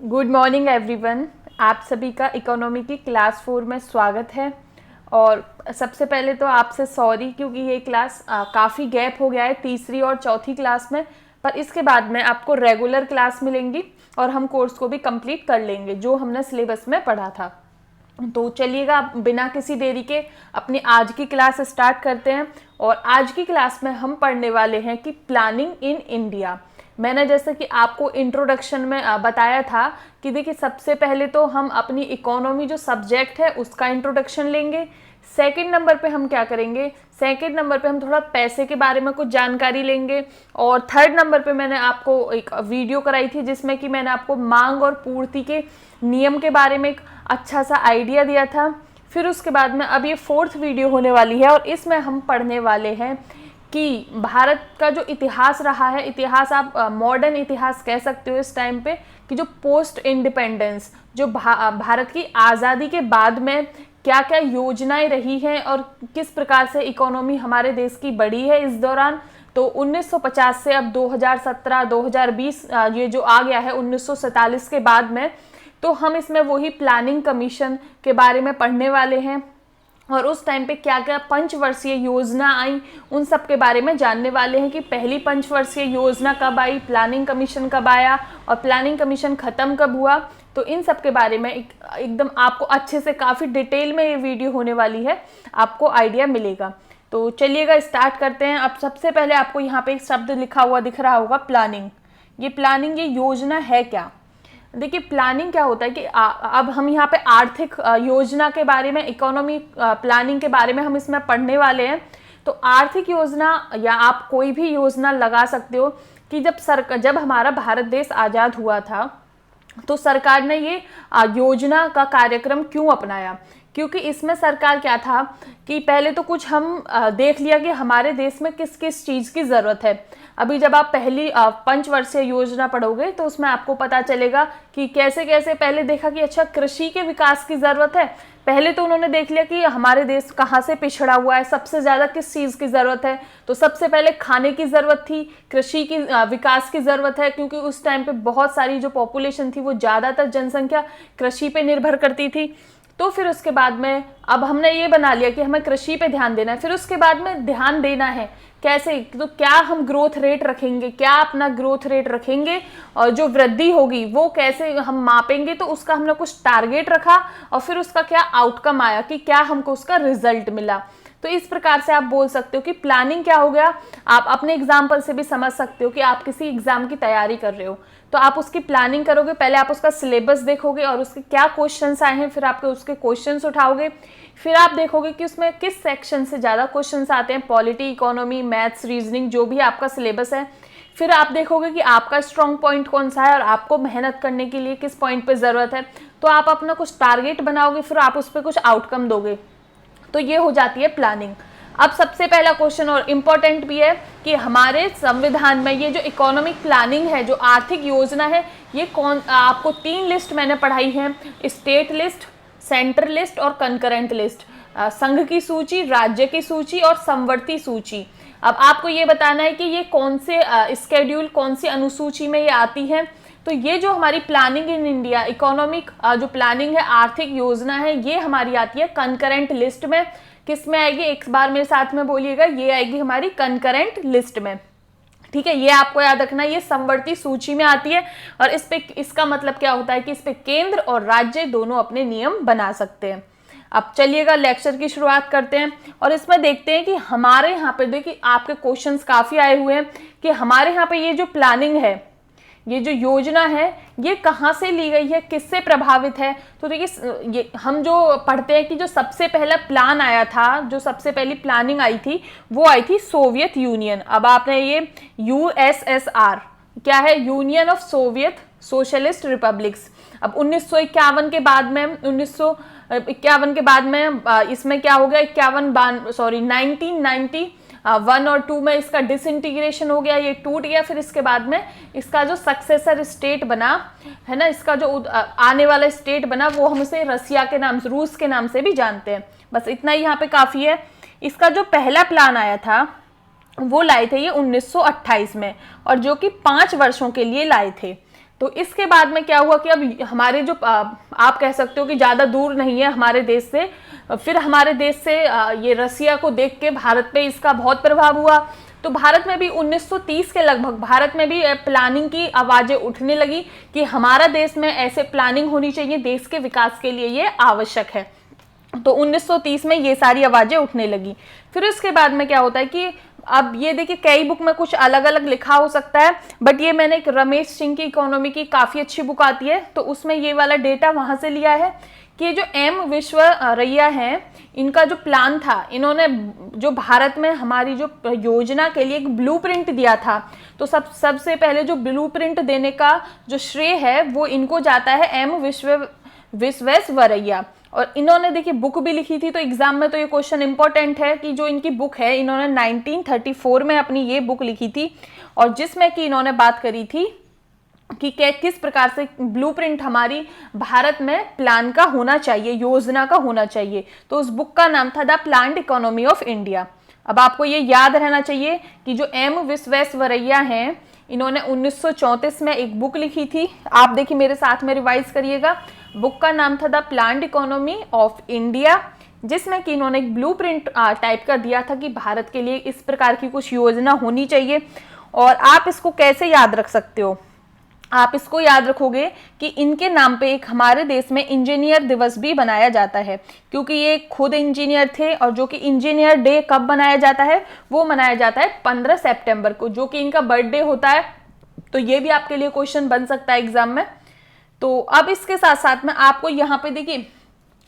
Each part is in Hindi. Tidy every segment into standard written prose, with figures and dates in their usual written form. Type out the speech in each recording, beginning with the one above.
Good morning everyone. आप सभी का इकोनॉमी की क्लास 4 में स्वागत है। और सबसे पहले तो आपसे सॉरी, क्योंकि ये क्लास काफ़ी गैप हो गया है तीसरी और चौथी क्लास में। पर इसके बाद में आपको रेगुलर क्लास मिलेंगी और हम कोर्स को भी कंप्लीट कर लेंगे जो हमने सिलेबस में पढ़ा था। तो चलिएगा बिना किसी देरी के अपनी आज की क्लास स्टार्ट करते हैं। और आज की क्लास में हम पढ़ने वाले हैं कि प्लानिंग इन इंडिया। मैंने जैसे कि आपको इंट्रोडक्शन में बताया था कि देखिए, सबसे पहले तो हम अपनी इकोनॉमी जो सब्जेक्ट है उसका इंट्रोडक्शन लेंगे। सेकंड नंबर पे हम क्या करेंगे, सेकंड नंबर पे हम थोड़ा पैसे के बारे में कुछ जानकारी लेंगे। और थर्ड नंबर पे मैंने आपको एक वीडियो कराई थी जिसमें कि मैंने आपको मांग और पूर्ति के नियम के बारे में एक अच्छा सा आइडिया दिया था। फिर उसके बाद में अब ये फोर्थ वीडियो होने वाली है और इसमें हम पढ़ने वाले हैं कि भारत का जो इतिहास रहा है, इतिहास आप मॉडर्न इतिहास कह सकते हो इस टाइम पे, कि जो पोस्ट इंडिपेंडेंस, जो भारत की आज़ादी के बाद में क्या क्या योजनाएं रही हैं और किस प्रकार से इकोनॉमी हमारे देश की बढ़ी है इस दौरान। तो 1950 से अब 2017 2020 ये जो आ गया है 1947 के बाद में, तो हम इसमें वही प्लानिंग कमीशन के बारे में पढ़ने वाले हैं और उस टाइम पे क्या क्या पंचवर्षीय योजना आई उन सब के बारे में जानने वाले हैं कि पहली पंचवर्षीय योजना कब आई, प्लानिंग कमीशन कब आया और प्लानिंग कमीशन ख़त्म कब हुआ। तो इन सब के बारे में एकदम आपको अच्छे से काफ़ी डिटेल में ये वीडियो होने वाली है, आपको आइडिया मिलेगा। तो चलिएगा स्टार्ट करते हैं। अब सबसे पहले आपको यहाँ पे एक शब्द लिखा हुआ दिख रहा होगा, प्लानिंग। ये प्लानिंग, ये योजना है क्या? देखिए, प्लानिंग क्या होता है कि अब हम यहाँ पे आर्थिक योजना के बारे में, इकोनॉमी प्लानिंग के बारे में हम इसमें पढ़ने वाले हैं। तो आर्थिक योजना या आप कोई भी योजना लगा सकते हो कि जब हमारा भारत देश आज़ाद हुआ था तो सरकार ने ये योजना का कार्यक्रम क्यों अपनाया। क्योंकि इसमें सरकार क्या था कि पहले तो कुछ हम देख लिया कि हमारे देश में किस किस चीज़ की ज़रूरत है। अभी जब आप पहली पंचवर्षीय योजना पढ़ोगे तो उसमें आपको पता चलेगा कि कैसे कैसे पहले देखा कि अच्छा, कृषि के विकास की ज़रूरत है। पहले तो उन्होंने देख लिया कि हमारे देश कहाँ से पिछड़ा हुआ है, सबसे ज़्यादा किस चीज़ की ज़रूरत है। तो सबसे पहले खाने की ज़रूरत थी, कृषि की विकास की ज़रूरत है, क्योंकि उस टाइम पे बहुत सारी जो पॉपुलेशन थी वो ज़्यादातर जनसंख्या कृषि पे निर्भर करती थी। तो फिर उसके बाद में अब हमने ये बना लिया कि हमें कृषि पे ध्यान देना है। फिर उसके बाद में ध्यान देना है कैसे, तो क्या हम ग्रोथ रेट रखेंगे, क्या अपना ग्रोथ रेट रखेंगे और जो वृद्धि होगी वो कैसे हम मापेंगे। तो उसका हमने कुछ टारगेट रखा और फिर उसका क्या आउटकम आया कि क्या हमको उसका रिजल्ट मिला। तो इस प्रकार से आप बोल सकते हो कि प्लानिंग क्या हो गया। आप अपने एग्जाम्पल से भी समझ सकते हो कि आप किसी एग्जाम की तैयारी कर रहे हो तो आप उसकी प्लानिंग करोगे। पहले आप उसका सिलेबस देखोगे और उसके क्या क्वेश्चंस आए हैं, फिर आपके उसके क्वेश्चंस उठाओगे। फिर आप देखोगे कि उसमें किस सेक्शन से ज़्यादा क्वेश्चंस आते हैं, पॉलिटी, इकोनॉमी, मैथ्स, रीजनिंग, जो भी आपका सिलेबस है। फिर आप देखोगे कि आपका स्ट्रॉन्ग पॉइंट कौन सा है और आपको मेहनत करने के लिए किस पॉइंट पर ज़रूरत है। तो आप अपना कुछ टारगेट बनाओगे, फिर आप उस पर कुछ आउटकम दोगे। तो ये हो जाती है प्लानिंग। अब सबसे पहला क्वेश्चन और इम्पोर्टेंट भी है कि हमारे संविधान में ये जो इकोनॉमिक प्लानिंग है, जो आर्थिक योजना है, ये आपको 3 लिस्ट मैंने पढ़ाई है, स्टेट लिस्ट, सेंट्रल लिस्ट और कंकरेंट लिस्ट। संघ की सूची, राज्य की सूची और समवर्ती सूची। अब आपको ये बताना है कि ये कौन से स्केड्यूल, कौन सी अनुसूची में ये आती है। तो ये जो हमारी प्लानिंग इन इंडिया, इकोनॉमिक जो प्लानिंग है, आर्थिक योजना है, ये हमारी आती है कंकरेंट लिस्ट में। किस में आएगी, एक बार मेरे साथ में बोलिएगा, ये आएगी हमारी कंकरेंट लिस्ट में। ठीक है, ये आपको याद रखना, ये समवर्ती सूची में आती है। और इस पे, इसका मतलब क्या होता है कि इस पे केंद्र और राज्य दोनों अपने नियम बना सकते हैं। अब चलिएगा लेक्चर की शुरुआत करते हैं और इसमें देखते हैं कि हमारे यहाँ पे, देखिए आपके क्वेश्चंस काफ़ी आए हुए हैं कि हमारे यहाँ पे ये जो प्लानिंग है, ये जो योजना है, ये कहाँ से ली गई है, किससे प्रभावित है। तो देखिए, ये हम जो पढ़ते हैं कि जो सबसे पहला प्लान आया था, जो सबसे पहली प्लानिंग आई थी, वो आई थी सोवियत यूनियन। अब आपने ये यूएसएसआर क्या है, union of Soviet socialist republics. अब 1951 के बाद में, 1951 के बाद में इसमें क्या हो गया, 1991 और 2 में इसका डिसइंटीग्रेशन हो गया, ये टूट गया। फिर इसके बाद में इसका जो सक्सेसर स्टेट बना है ना, इसका जो आने वाला स्टेट बना, वो हम उसे रसिया के नाम से, रूस के नाम से भी जानते हैं। बस इतना ही यहाँ पे काफ़ी है। इसका जो पहला प्लान आया था वो लाए थे ये 1928 में, और जो कि 5 वर्षों के लिए लाए थे। तो इसके बाद में क्या हुआ कि अब हमारे जो आप कह सकते हो कि ज़्यादा दूर नहीं है हमारे देश से, फिर हमारे देश से ये रसिया को देख के भारत पे इसका बहुत प्रभाव हुआ। तो भारत में भी 1930 के लगभग भारत में भी प्लानिंग की आवाज़ें उठने लगी कि हमारा देश में ऐसे प्लानिंग होनी चाहिए, देश के विकास के लिए ये आवश्यक है। तो 1930 में ये सारी आवाज़ें उठने लगी। फिर उसके बाद में क्या होता है कि अब ये देखिए कई बुक में कुछ अलग अलग लिखा हो सकता है, बट ये मैंने एक रमेश सिंह की इकोनॉमी की काफ़ी अच्छी बुक आती है, तो उसमें ये वाला डेटा वहाँ से लिया है कि जो एम विश्वरैया हैं, इनका जो प्लान था, इन्होंने जो भारत में हमारी जो योजना के लिए एक ब्लूप्रिंट दिया था, तो सबसे पहले जो ब्लूप्रिंट देने का जो श्रेय है वो इनको जाता है एम विश्वेश्वरैया। और इन्होंने देखिए बुक भी लिखी थी, तो एग्जाम में तो ये क्वेश्चन इंपॉर्टेंट है कि जो इनकी बुक है, इन्होंने 1934 में अपनी ये बुक लिखी थी, और जिसमें कि इन्होंने बात करी थी कि किस प्रकार से ब्लूप्रिंट हमारी भारत में प्लान का होना चाहिए, योजना का होना चाहिए। तो उस बुक का नाम था the planned economy of India. अब आपको ये याद रहना चाहिए कि जो एम विश्वेश्वरैया हैं, इन्होंने 1934 में एक बुक लिखी थी, आप देखिए मेरे साथ में रिवाइज करिएगा। बुक का नाम था the planned economy of India, जिसमें कि इन्होंने एक ब्लूप्रिंट टाइप का दिया था कि भारत के लिए इस प्रकार की कुछ योजना होनी चाहिए। और आप इसको कैसे याद रख सकते हो, आप इसको याद रखोगे कि इनके नाम पे एक हमारे देश में इंजीनियर दिवस भी बनाया जाता है, क्योंकि ये खुद इंजीनियर थे, और जो कि इंजीनियर डे कब बनाया जाता है, वो मनाया जाता है 15 सितंबर को, जो कि इनका बर्थडे होता है। तो ये भी आपके लिए क्वेश्चन बन सकता है एग्जाम में। तो अब इसके साथ साथ में आपको यहाँ पे देखिए,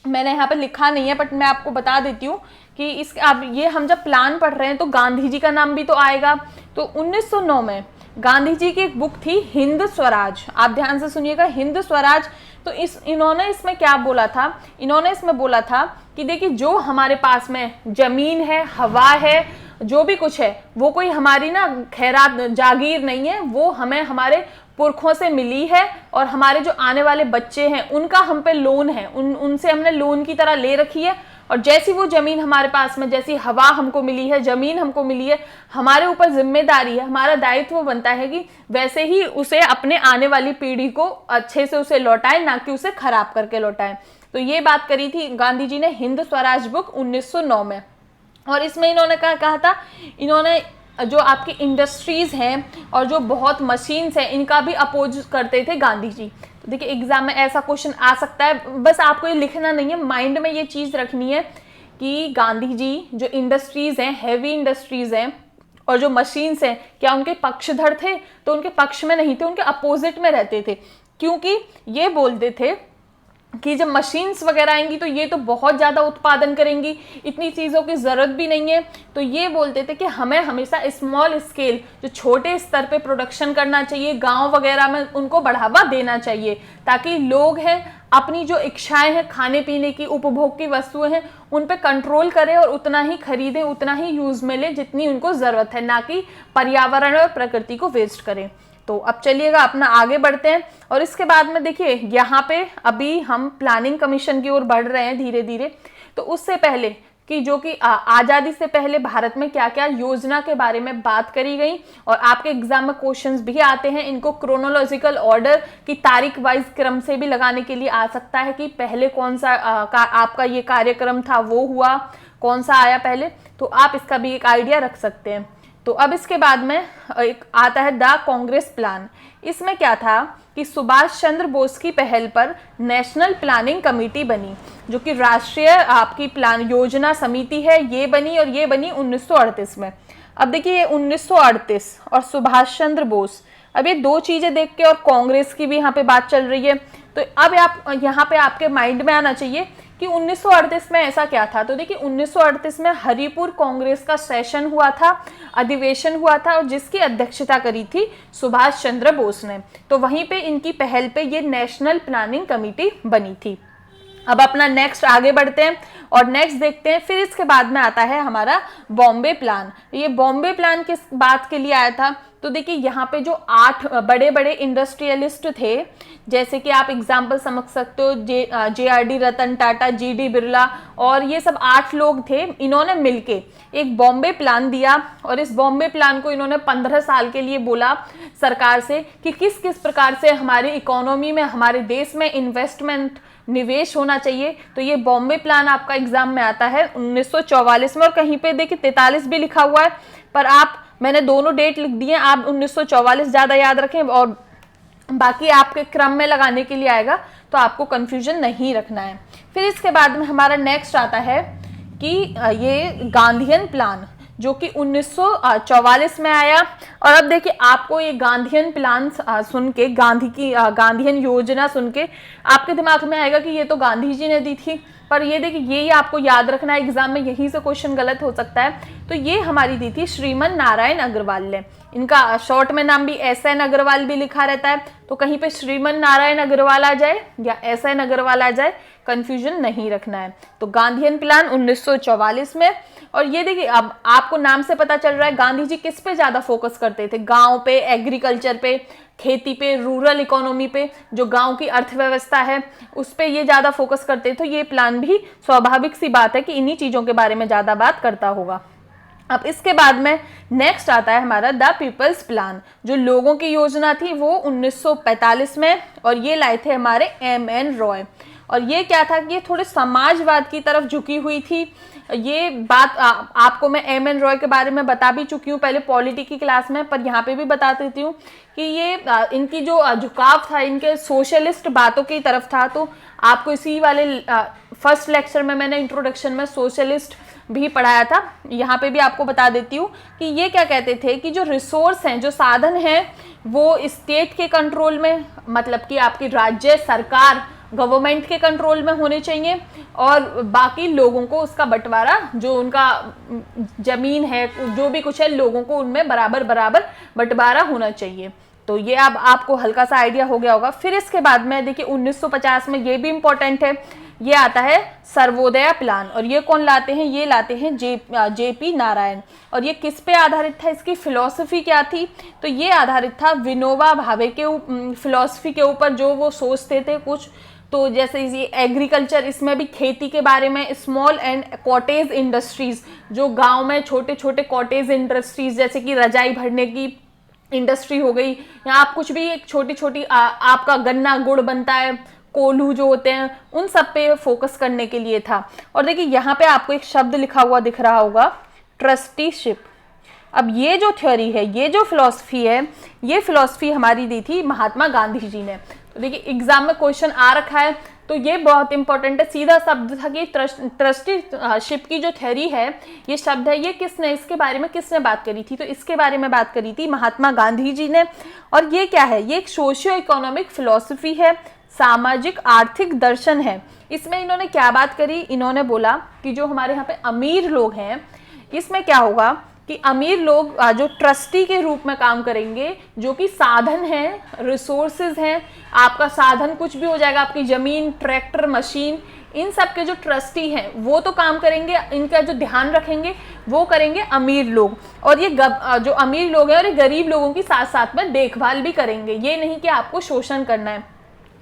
मैंने यहाँ पे लिखा नहीं है बट मैं आपको बता देती हूँ कि इस अब ये हम जब प्लान पढ़ रहे हैं तो गांधी जी का नाम भी तो आएगा। तो 1909 में गांधी जी की एक बुक थी हिंद स्वराज, आप ध्यान से सुनिएगा, हिंद स्वराज। तो इन्होंने इसमें क्या बोला था, इन्होंने इसमें बोला था कि देखिए जो हमारे पास में जमीन है, हवा है, जो भी कुछ है, वो कोई हमारी ना खैरात जागीर नहीं है, वो हमें हमारे पुरखों से मिली है, और हमारे जो आने वाले बच्चे हैं उनका हम पे लोन है, उनसे हमने लोन की तरह ले रखी है। और जैसी वो जमीन हमारे पास में, जैसी हवा हमको मिली है, जमीन हमको मिली है, हमारे ऊपर जिम्मेदारी है, हमारा दायित्व बनता है कि वैसे ही उसे अपने आने वाली पीढ़ी को अच्छे से उसे लौटाएं, ना कि उसे खराब करके लौटाएं। तो ये बात करी थी गांधी जी ने हिंद स्वराज बुक 1909 में। और इसमें इन्होंने कहा था, इन्होंने जो आपकी इंडस्ट्रीज हैं और जो बहुत मशीन्स हैं, इनका भी अपोज करते थे गांधी जी। तो देखिए एग्जाम में ऐसा क्वेश्चन आ सकता है, बस आपको ये लिखना नहीं है, माइंड में ये चीज़ रखनी है कि गांधी जी जो इंडस्ट्रीज हैं, हैवी इंडस्ट्रीज हैं, और जो मशीन्स हैं, क्या उनके पक्षधर थे? तो उनके पक्ष में नहीं थे, उनके अपोजिट में रहते थे, क्योंकि ये बोलते थे कि जब मशीन्स वगैरह आएंगी तो ये तो बहुत ज़्यादा उत्पादन करेंगी, इतनी चीज़ों की ज़रूरत भी नहीं है। तो ये बोलते थे कि हमें हमेशा स्मॉल स्केल, जो छोटे स्तर पे प्रोडक्शन करना चाहिए, गांव वगैरह में उनको बढ़ावा देना चाहिए, ताकि लोग हैं अपनी जो इच्छाएं हैं, खाने पीने की, उपभोग की वस्तुएं हैं, उन पे कंट्रोल करें और उतना ही खरीदें, उतना ही यूज़ में लें जितनी उनको ज़रूरत है, ना कि पर्यावरण और प्रकृति को वेस्ट करें। तो अब चलिएगा अपना आगे बढ़ते हैं। और इसके बाद में देखिए यहाँ पे अभी हम प्लानिंग कमीशन की ओर बढ़ रहे हैं धीरे धीरे। तो उससे पहले कि जो कि आज़ादी से पहले भारत में क्या क्या योजना के बारे में बात करी गई, और आपके एग्जाम में क्वेश्चंस भी आते हैं, इनको क्रोनोलॉजिकल ऑर्डर की तारीख वाइज क्रम से भी लगाने के लिए आ सकता है कि पहले कौन सा आपका ये कार्यक्रम था वो हुआ, कौन सा आया पहले, तो आप इसका भी एक आइडिया रख सकते हैं। तो अब इसके बाद में एक आता है द कांग्रेस प्लान। इसमें क्या था कि सुभाष चंद्र बोस की पहल पर नेशनल प्लानिंग कमेटी बनी, जो कि राष्ट्रीय आपकी प्लान योजना समिति है, ये बनी, और ये बनी 1938 में। अब देखिए ये 1938 और सुभाष चंद्र बोस, अब ये दो चीज़ें देख के, और कांग्रेस की भी यहाँ पे बात चल रही है, तो अब आप यहाँ पे आपके माइंड में आना चाहिए कि 1938 में ऐसा क्या था। तो देखिए 1938 में हरिपुर कांग्रेस का सेशन हुआ था, अधिवेशन हुआ था, और जिसकी अध्यक्षता करी थी सुभाष चंद्र बोस ने। तो वहीं पे इनकी पहल पे ये नेशनल प्लानिंग कमेटी बनी थी। अब अपना नेक्स्ट आगे बढ़ते हैं और नेक्स्ट देखते हैं। फिर इसके बाद में आता है हमारा बॉम्बे प्लान। ये बॉम्बे प्लान किस बात के लिए आया था तो देखिए यहाँ पे जो 8 बड़े बड़े इंडस्ट्रियलिस्ट थे, जैसे कि आप एग्जाम्पल समझ सकते हो JRD रतन टाटा, GD बिरला, और ये सब 8 लोग थे। इन्होंने मिलके एक बॉम्बे प्लान दिया और इस बॉम्बे प्लान को इन्होंने 15 साल के लिए बोला सरकार से कि किस किस प्रकार से हमारी इकोनॉमी में, हमारे देश में इन्वेस्टमेंट, निवेश होना चाहिए। तो ये बॉम्बे प्लान आपका एग्जाम में आता है 1944 में, और कहीं पे देखिए 43 भी लिखा हुआ है, पर मैंने दोनों डेट लिख दी है, आप 1944 ज़्यादा याद रखें और बाकी आपके क्रम में लगाने के लिए आएगा, तो आपको कंफ्यूजन नहीं रखना है। फिर इसके बाद में हमारा नेक्स्ट आता है कि ये गांधीयन प्लान, जो कि 1944 में आया। और अब देखिए आपको ये गांधीयन प्लान सुन के, गांधीयन योजना सुन के आपके दिमाग में आएगा कि ये तो गांधी जी ने दी थी, पर ये देखिए यही आपको याद रखना है, एग्जाम में यही से क्वेश्चन गलत हो सकता है। तो ये हमारी दी थी श्रीमन नारायण अग्रवाल ने, इनका शॉर्ट में नाम भी SN अग्रवाल भी लिखा रहता है, तो कहीं पे श्रीमन नारायण अग्रवाल आ जाए या SN अग्रवाल आ जाए, कंफ्यूजन नहीं रखना है। तो गांधीयन प्लान 1944 में। और ये देखिए अब आपको नाम से पता चल रहा है गांधी जी किस पे ज्यादा फोकस करते थे, गांव पे, एग्रीकल्चर पे, खेती पे, रूरल इकोनॉमी पे, जो गांव की अर्थव्यवस्था है उस पे ये ज्यादा फोकस करते थे। तो ये प्लान भी स्वाभाविक सी बात है कि इन्हीं चीजों के बारे में ज्यादा बात करता होगा। अब इसके बाद में नेक्स्ट आता है हमारा द पीपल्स प्लान, जो लोगों की योजना थी वो 1945 में, और ये लाए थे हमारे MN रॉय। और ये क्या था कि ये थोड़े समाजवाद की तरफ झुकी हुई थी। ये बात आपको मैं MN रॉय के बारे में बता भी चुकी हूँ पहले पॉलिटी की क्लास में, पर यहाँ पे भी बता देती हूँ कि ये इनकी जो झुकाव था इनके सोशलिस्ट बातों की तरफ था। तो आपको इसी वाले फर्स्ट लेक्चर में मैंने इंट्रोडक्शन में सोशलिस्ट भी पढ़ाया था, यहाँ पे भी आपको बता देती हूँ कि ये क्या कहते थे कि जो रिसोर्स हैं, जो साधन हैं, वो स्टेट के कंट्रोल में, मतलब कि आपकी राज्य सरकार, गवर्नमेंट के कंट्रोल में होने चाहिए, और बाकी लोगों को उसका बंटवारा, जो उनका जमीन है, जो भी कुछ है, लोगों को उनमें बराबर बराबर बंटवारा होना चाहिए। तो ये अब आपको हल्का सा आइडिया हो गया होगा। फिर इसके बाद में देखिए 1950 में, ये भी इंपॉर्टेंट है, ये आता है सर्वोदय प्लान। और ये कौन लाते हैं? ये लाते हैं JP नारायण। और ये किस पे आधारित था, इसकी फिलॉसफी क्या थी? तो ये आधारित था विनोबा भावे के फिलॉसफी के ऊपर, जो वो सोचते थे कुछ। तो जैसे ये एग्रीकल्चर, इसमें भी खेती के बारे में, स्मॉल एंड कॉटेज इंडस्ट्रीज, जो गांव में छोटे छोटे कॉटेज इंडस्ट्रीज, जैसे कि रजाई भरने की इंडस्ट्री हो गई, या आप कुछ भी एक छोटी छोटी आपका गन्ना गुड़ बनता है, कोल्हू जो होते हैं, उन सब पे फोकस करने के लिए था। और देखिए यहाँ पे आपको एक शब्द लिखा हुआ दिख रहा होगा, ट्रस्टीशिप। अब ये जो थ्योरी है, ये जो फिलॉसफी है, ये फिलॉसफी हमारी दी थी महात्मा गांधी जी ने। तो देखिए एग्जाम में क्वेश्चन आ रखा है, तो ये बहुत इंपॉर्टेंट है। सीधा शब्द था कि ट्रस्टीशिप की जो थ्योरी है, ये शब्द है, ये किसने, इसके बारे में किसने बात करी थी? तो इसके बारे में बात करी थी महात्मा गांधी जी ने। और ये क्या है? ये एक सोशियो इकोनॉमिक फिलॉसफी है, सामाजिक आर्थिक दर्शन है। इसमें इन्होंने क्या बात करी? इन्होंने बोला कि जो हमारे यहाँ पे अमीर लोग हैं, इसमें क्या होगा कि अमीर लोग जो ट्रस्टी के रूप में काम करेंगे, जो कि साधन हैं, रिसोर्सेज हैं, आपका साधन कुछ भी हो जाएगा, आपकी जमीन, ट्रैक्टर, मशीन, इन सब के जो ट्रस्टी हैं वो तो काम करेंगे, इनका जो ध्यान रखेंगे वो करेंगे अमीर लोग। और ये जो अमीर लोग हैं और ये गरीब लोगों की साथ साथ में देखभाल भी करेंगे। ये नहीं कि आपको शोषण करना है।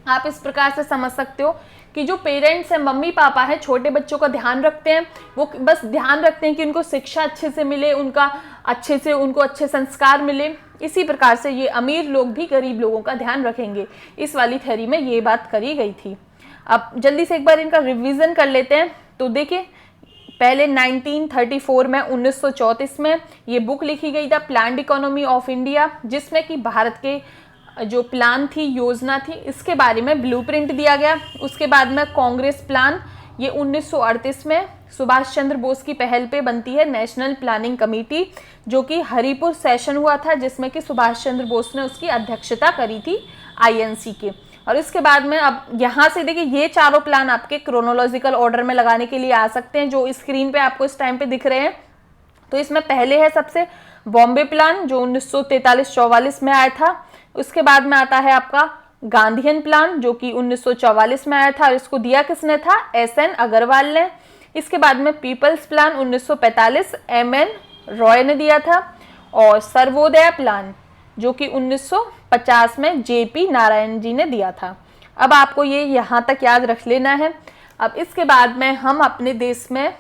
आप इस प्रकार से समझ सकते हो कि जो पेरेंट्स हैं, मम्मी पापा हैं, छोटे बच्चों का ध्यान रखते हैं, वो बस ध्यान रखते हैं कि उनको शिक्षा अच्छे से मिले, उनको अच्छे संस्कार मिले। इसी प्रकार से ये अमीर लोग भी गरीब लोगों का ध्यान रखेंगे। इस वाली थ्योरी में ये बात करी गई थी। अब जल्दी से एक बार इनका रिवीजन कर लेते हैं। तो देखिए पहले 1934 में, 1934 में ये बुक लिखी गई था, प्लान्ड इकोनॉमी ऑफ इंडिया, जिसमें कि भारत के जो प्लान थी, योजना थी, इसके बारे में ब्लूप्रिंट दिया गया। उसके बाद में कांग्रेस प्लान, ये 1938 में सुभाष चंद्र बोस की पहल पे बनती है नेशनल प्लानिंग कमेटी, जो कि हरिपुर सेशन हुआ था, जिसमें कि सुभाष चंद्र बोस ने उसकी अध्यक्षता करी थी INC के। और इसके बाद में अब यहाँ से देखिए ये चारों प्लान आपके क्रोनोलॉजिकल ऑर्डर में लगाने के लिए आ सकते हैं, जो स्क्रीन पे आपको इस टाइम पे दिख रहे हैं। तो इसमें पहले है सबसे बॉम्बे प्लान, जो 1943-44 में आया था। उसके बाद में आता है आपका गांधीयन प्लान, जो कि 1944 में आया था, और इसको दिया किसने था? SN अग्रवाल ने। इसके बाद में पीपल्स प्लान 1945 MN रॉय ने दिया था। और सर्वोदय प्लान जो कि 1950 में जेपी नारायण जी ने दिया था। अब आपको ये यहाँ तक याद रख लेना है। अब इसके बाद में हम अपने देश में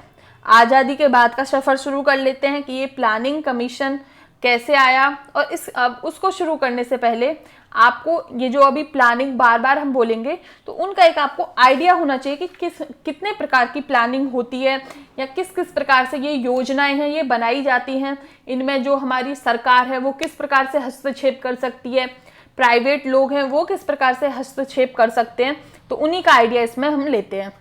आज़ादी के बाद का सफ़र शुरू कर लेते हैं कि ये प्लानिंग कमीशन कैसे आया। और अब उसको शुरू करने से पहले आपको ये जो अभी प्लानिंग बार बार हम बोलेंगे तो उनका एक आपको आइडिया होना चाहिए कि कितने प्रकार की प्लानिंग होती है या किस किस प्रकार से ये योजनाएं हैं ये बनाई जाती हैं। इनमें जो हमारी सरकार है वो किस प्रकार से हस्तक्षेप कर सकती है, प्राइवेट लोग हैं वो किस प्रकार से हस्तक्षेप कर सकते हैं, तो उन्हीं का आइडिया इसमें हम लेते हैं।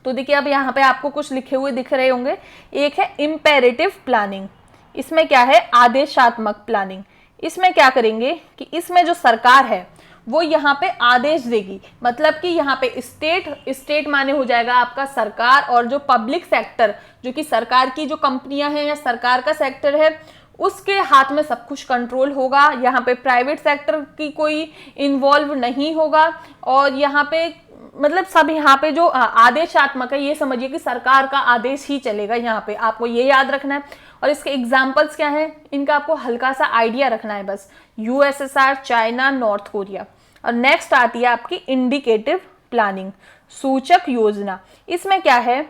तो देखिए अब यहाँ पे आपको कुछ लिखे हुए दिख रहे होंगे। एक है इम्पेरेटिव प्लानिंग, इसमें क्या है आदेशात्मक प्लानिंग। इसमें क्या करेंगे कि इसमें जो सरकार है वो यहाँ पे आदेश देगी, मतलब कि यहाँ पे स्टेट माने हो जाएगा आपका सरकार, और जो पब्लिक सेक्टर जो कि सरकार की जो कंपनियां हैं या सरकार का सेक्टर है उसके हाथ में सब कुछ कंट्रोल होगा। यहाँ पे प्राइवेट सेक्टर की कोई इन्वॉल्व नहीं होगा। और यहाँ पे मतलब सब यहाँ पे जो आदेशात्मक है ये समझिए कि सरकार का आदेश ही चलेगा, यहाँ पे आपको ये याद रखना है। और इसके एग्जाम्पल्स क्या हैं इनका आपको हल्का सा आइडिया रखना है बस, यूएसएसआर, चाइना, नॉर्थ कोरिया। और नेक्स्ट आती है आपकी इंडिकेटिव प्लानिंग, सूचक योजना। इसमें क्या है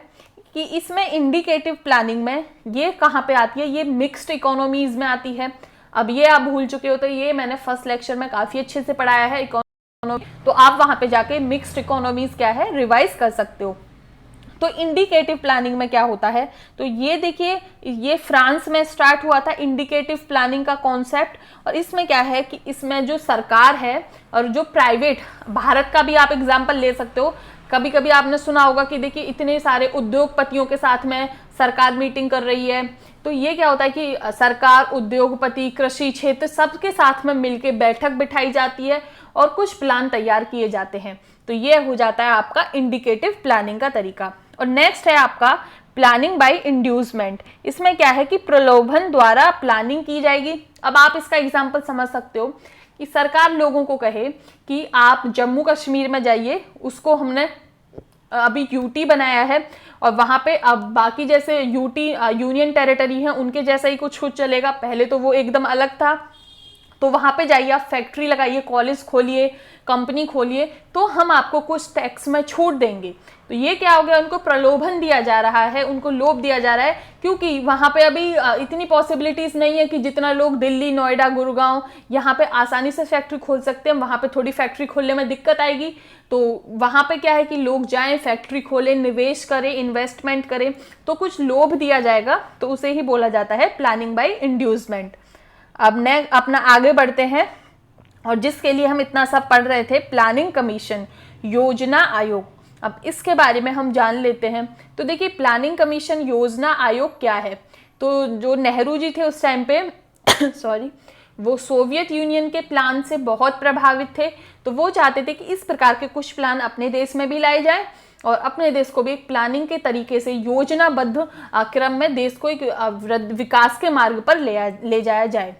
कि इसमें इंडिकेटिव प्लानिंग में ये कहाँ पे आती है, ये मिक्स्ड इकोनॉमीज में आती है। अब ये आप भूल चुके हो तो ये मैंने फर्स्ट लेक्चर में काफी अच्छे से पढ़ाया है इकोनॉमी, तो आप वहां पे जाके मिक्स्ड इकोनॉमीज क्या है रिवाइज कर सकते हो। तो इंडिकेटिव प्लानिंग में क्या होता है, तो ये देखिए ये फ्रांस में स्टार्ट हुआ था इंडिकेटिव प्लानिंग का कॉन्सेप्ट। और इसमें क्या है कि इसमें जो सरकार है और जो प्राइवेट, भारत का भी आप एग्जांपल ले सकते हो। कभी कभी आपने सुना होगा कि देखिए इतने सारे उद्योगपतियों के साथ में सरकार मीटिंग कर रही है, तो ये क्या होता है कि सरकार, उद्योगपति, कृषि क्षेत्र सबके साथ में मिलकर बैठक बिठाई जाती है और कुछ प्लान तैयार किए जाते हैं। तो ये हो जाता है आपका इंडिकेटिव प्लानिंग का तरीका। और नेक्स्ट है आपका प्लानिंग बाय इंड्यूसमेंट। इसमें क्या है कि प्रलोभन द्वारा प्लानिंग की जाएगी। अब आप इसका एग्जांपल समझ सकते हो कि सरकार लोगों को कहे कि आप जम्मू कश्मीर में जाइए, उसको हमने अभी यूटी बनाया है और वहां पे अब बाकी जैसे यूटी यूनियन टेरिटरी है उनके जैसा ही कुछ चलेगा, पहले तो वो एकदम अलग था। तो वहां पे जाइए, आप फैक्ट्री लगाइए, कॉलेज खोलिए, कंपनी खोलिए, तो हम आपको कुछ टैक्स में छूट देंगे। तो ये क्या हो गया, उनको प्रलोभन दिया जा रहा है, उनको लोभ दिया जा रहा है, क्योंकि वहां पे अभी इतनी पॉसिबिलिटीज नहीं है कि जितना लोग दिल्ली, नोएडा, गुड़गांव यहाँ पे आसानी से फैक्ट्री खोल सकते हैं, वहां पे थोड़ी फैक्ट्री खोलने में दिक्कत आएगी। तो वहां पे क्या है कि लोग जाएं, फैक्ट्री खोलें, निवेश करें, इन्वेस्टमेंट करें, तो कुछ लोभ दिया जाएगा, तो उसे ही बोला जाता है प्लानिंग बाय इंड्यूसमेंट। अब अपना आगे बढ़ते हैं, और जिसके लिए हम इतना सब पढ़ रहे थे, प्लानिंग कमीशन, योजना आयोग। अब इसके बारे में हम जान लेते हैं। तो देखिए प्लानिंग कमीशन, योजना आयोग क्या है। तो जो नेहरू जी थे उस टाइम पे सॉरी, वो सोवियत यूनियन के प्लान से बहुत प्रभावित थे। तो वो चाहते थे कि इस प्रकार के कुछ प्लान अपने देश में भी लाए जाएं और अपने देश को भी एक प्लानिंग के तरीके से योजनाबद्ध क्रम में देश को एक विकास के मार्ग पर ले जाया जाए।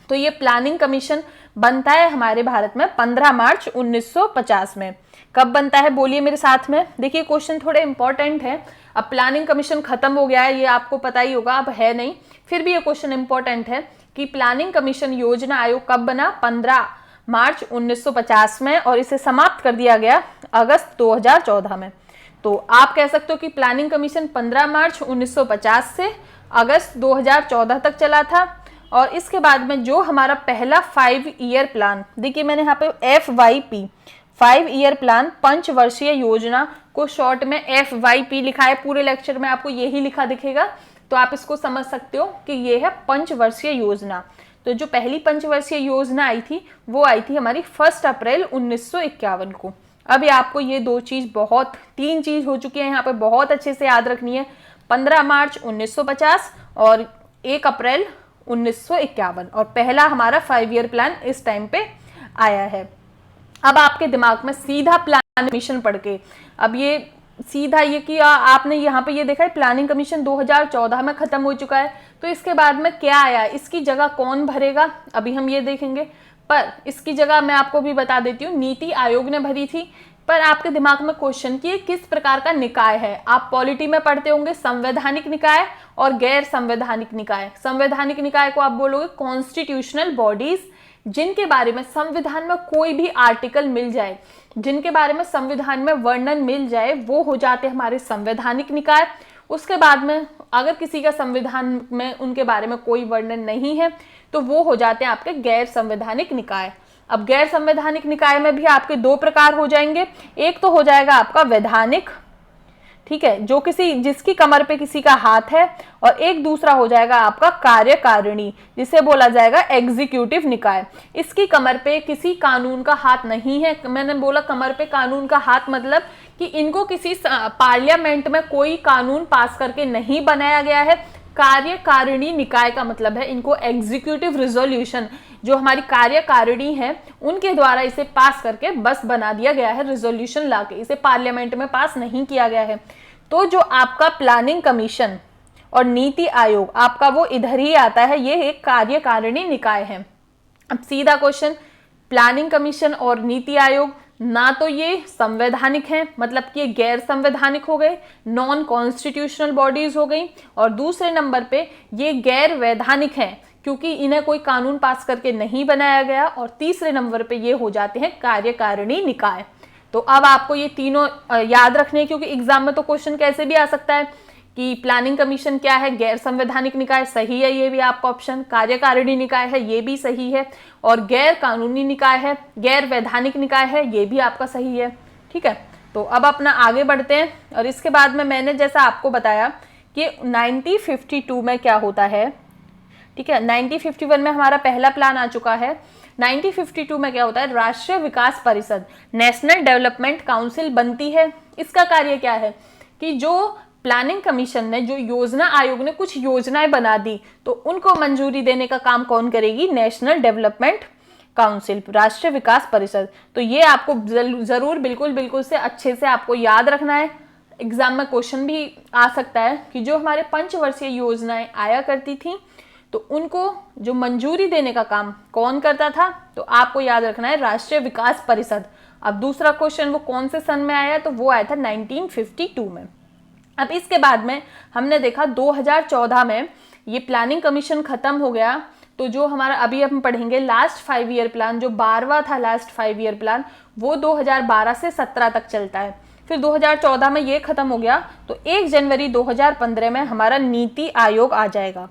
तो ये प्लानिंग कमीशन बनता है हमारे भारत में 15 मार्च 1950 में। कब बनता है बोलिए मेरे साथ में। देखिए क्वेश्चन थोड़े इंपॉर्टेंट है। अब प्लानिंग कमीशन खत्म हो गया है, ये आपको पता ही होगा, अब है नहीं, फिर भी ये क्वेश्चन इंपॉर्टेंट है कि प्लानिंग कमीशन योजना आयोग कब बना, 15 मार्च 1950 में, और इसे समाप्त कर दिया गया अगस्त 2014 में। तो आप कह सकते हो कि प्लानिंग कमीशन 15 मार्च 1950 से अगस्त 2014 तक चला था। और इसके बाद में जो हमारा पहला 5 ईयर प्लान, देखिए मैंने यहाँ पे FYP 5 ईयर प्लान, पंचवर्षीय योजना को शॉर्ट में FYP लिखा है। पूरे लेक्चर में आपको यही लिखा दिखेगा, तो आप इसको समझ सकते हो कि ये है पंचवर्षीय योजना। तो जो पहली पंचवर्षीय योजना आई थी वो आई थी हमारी 1 अप्रैल 1951 को। अभी आपको ये तीन चीज हो चुकी है यहाँ पे, बहुत अच्छे से याद रखनी है। 15 मार्च 1950 और 1 अप्रैल 1951, और पहला हमारा 5 ईयर प्लान इस टाइम पे आया है। अब आपके दिमाग में सीधा प्लानिंग कमीशन पढ़ के, अब ये सीधा ये कि आपने यहाँ पे ये देखा है प्लानिंग कमीशन 2014 में खत्म हो चुका है, तो इसके बाद में क्या आया, इसकी जगह कौन भरेगा, अभी हम ये देखेंगे। पर इसकी जगह मैं आपको भी बता देती हूँ, नीति आयोग ने भरी थी। पर आपके दिमाग में क्वेश्चन कि किस प्रकार का निकाय है, आप पॉलिटी में पढ़ते होंगे संवैधानिक निकाय और गैर संवैधानिक निकाय। संवैधानिक निकाय को आप बोलोगे कॉन्स्टिट्यूशनल बॉडीज, जिनके बारे में संविधान में कोई भी आर्टिकल मिल जाए, जिनके बारे में संविधान में वर्णन मिल जाए, वो हो जाते हैं हमारे संवैधानिक निकाय। उसके बाद में अगर किसी का संविधान में उनके बारे में कोई वर्णन नहीं है तो वो हो जाते हैं आपके गैर संवैधानिक निकाय। अब गैर संवैधानिक निकाय में भी आपके दो प्रकार हो जाएंगे, एक तो हो जाएगा आपका वैधानिक, ठीक है, जो जिसकी कमर पे किसी का हाथ है, और एक दूसरा हो जाएगा आपका कार्यकारिणी, जिसे बोला जाएगा एग्जीक्यूटिव निकाय। इसकी कमर पे किसी कानून का हाथ नहीं है। मैंने बोला कमर पे कानून का हाथ मतलब कि इनको किसी पार्लियामेंट में कोई कानून पास करके नहीं बनाया गया है। कार्यकारिणी निकाय का मतलब है इनको एग्जीक्यूटिव रिजोल्यूशन, जो हमारी कार्यकारिणी है उनके द्वारा इसे पास करके बस बना दिया गया है, रिजोल्यूशन लाके, इसे पार्लियामेंट में पास नहीं किया गया है। तो जो आपका प्लानिंग कमीशन और नीति आयोग आपका वो इधर ही आता है, ये एक कार्यकारिणी निकाय है। अब सीधा क्वेश्चन, प्लानिंग कमीशन और नीति आयोग ना तो ये संवैधानिक हैं, मतलब कि ये गैर संवैधानिक हो गए, नॉन कॉन्स्टिट्यूशनल बॉडीज हो गई, और दूसरे नंबर पे ये गैर वैधानिक हैं क्योंकि इन्हें कोई कानून पास करके नहीं बनाया गया, और तीसरे नंबर पे ये हो जाते हैं कार्यकारिणी निकाय। तो अब आपको ये तीनों याद रखने हैं, क्योंकि एग्जाम में तो क्वेश्चन कैसे भी आ सकता है कि प्लानिंग कमीशन क्या है, गैर संवैधानिक निकाय, सही है ये भी आपका ऑप्शन, कार्यकारिणी निकाय है ये भी सही है, और गैर कानूनी निकाय है, गैर वैधानिक निकाय है, ये भी आपका सही है। ठीक है, तो अब अपना आगे बढ़ते हैं, और इसके बाद में मैंने जैसा आपको बताया कि 1952 में क्या होता है, ठीक है, 1951 में हमारा पहला प्लान आ चुका है। 1952 में क्या होता है, राष्ट्रीय विकास परिषद, नेशनल डेवलपमेंट काउंसिल बनती है। इसका कार्य क्या है कि जो प्लानिंग कमीशन ने, जो योजना आयोग ने कुछ योजनाएं बना दी, तो उनको मंजूरी देने का काम कौन करेगी, नेशनल डेवलपमेंट काउंसिल, राष्ट्रीय विकास परिषद। तो ये आपको जरूर बिल्कुल से अच्छे से आपको याद रखना है। एग्जाम में क्वेश्चन भी आ सकता है कि जो हमारे पंचवर्षीय योजनाएं आया करती थी, तो उनको जो मंजूरी देने का काम कौन करता था, तो आपको याद रखना है राष्ट्रीय विकास परिषद। अब दूसरा क्वेश्चन वो कौन से सन में आया, तो वो आया था 1952 में। अब इसके बाद में हमने देखा 2014 में ये प्लानिंग कमीशन खत्म हो गया, तो जो हमारा अभी हम पढ़ेंगे लास्ट 5 ईयर प्लान, जो 12वां था लास्ट 5 ईयर प्लान, वो 2012 से 17 तक चलता है। फिर 2014 में ये खत्म हो गया, तो 1 जनवरी 2015 में हमारा नीति आयोग आ जाएगा।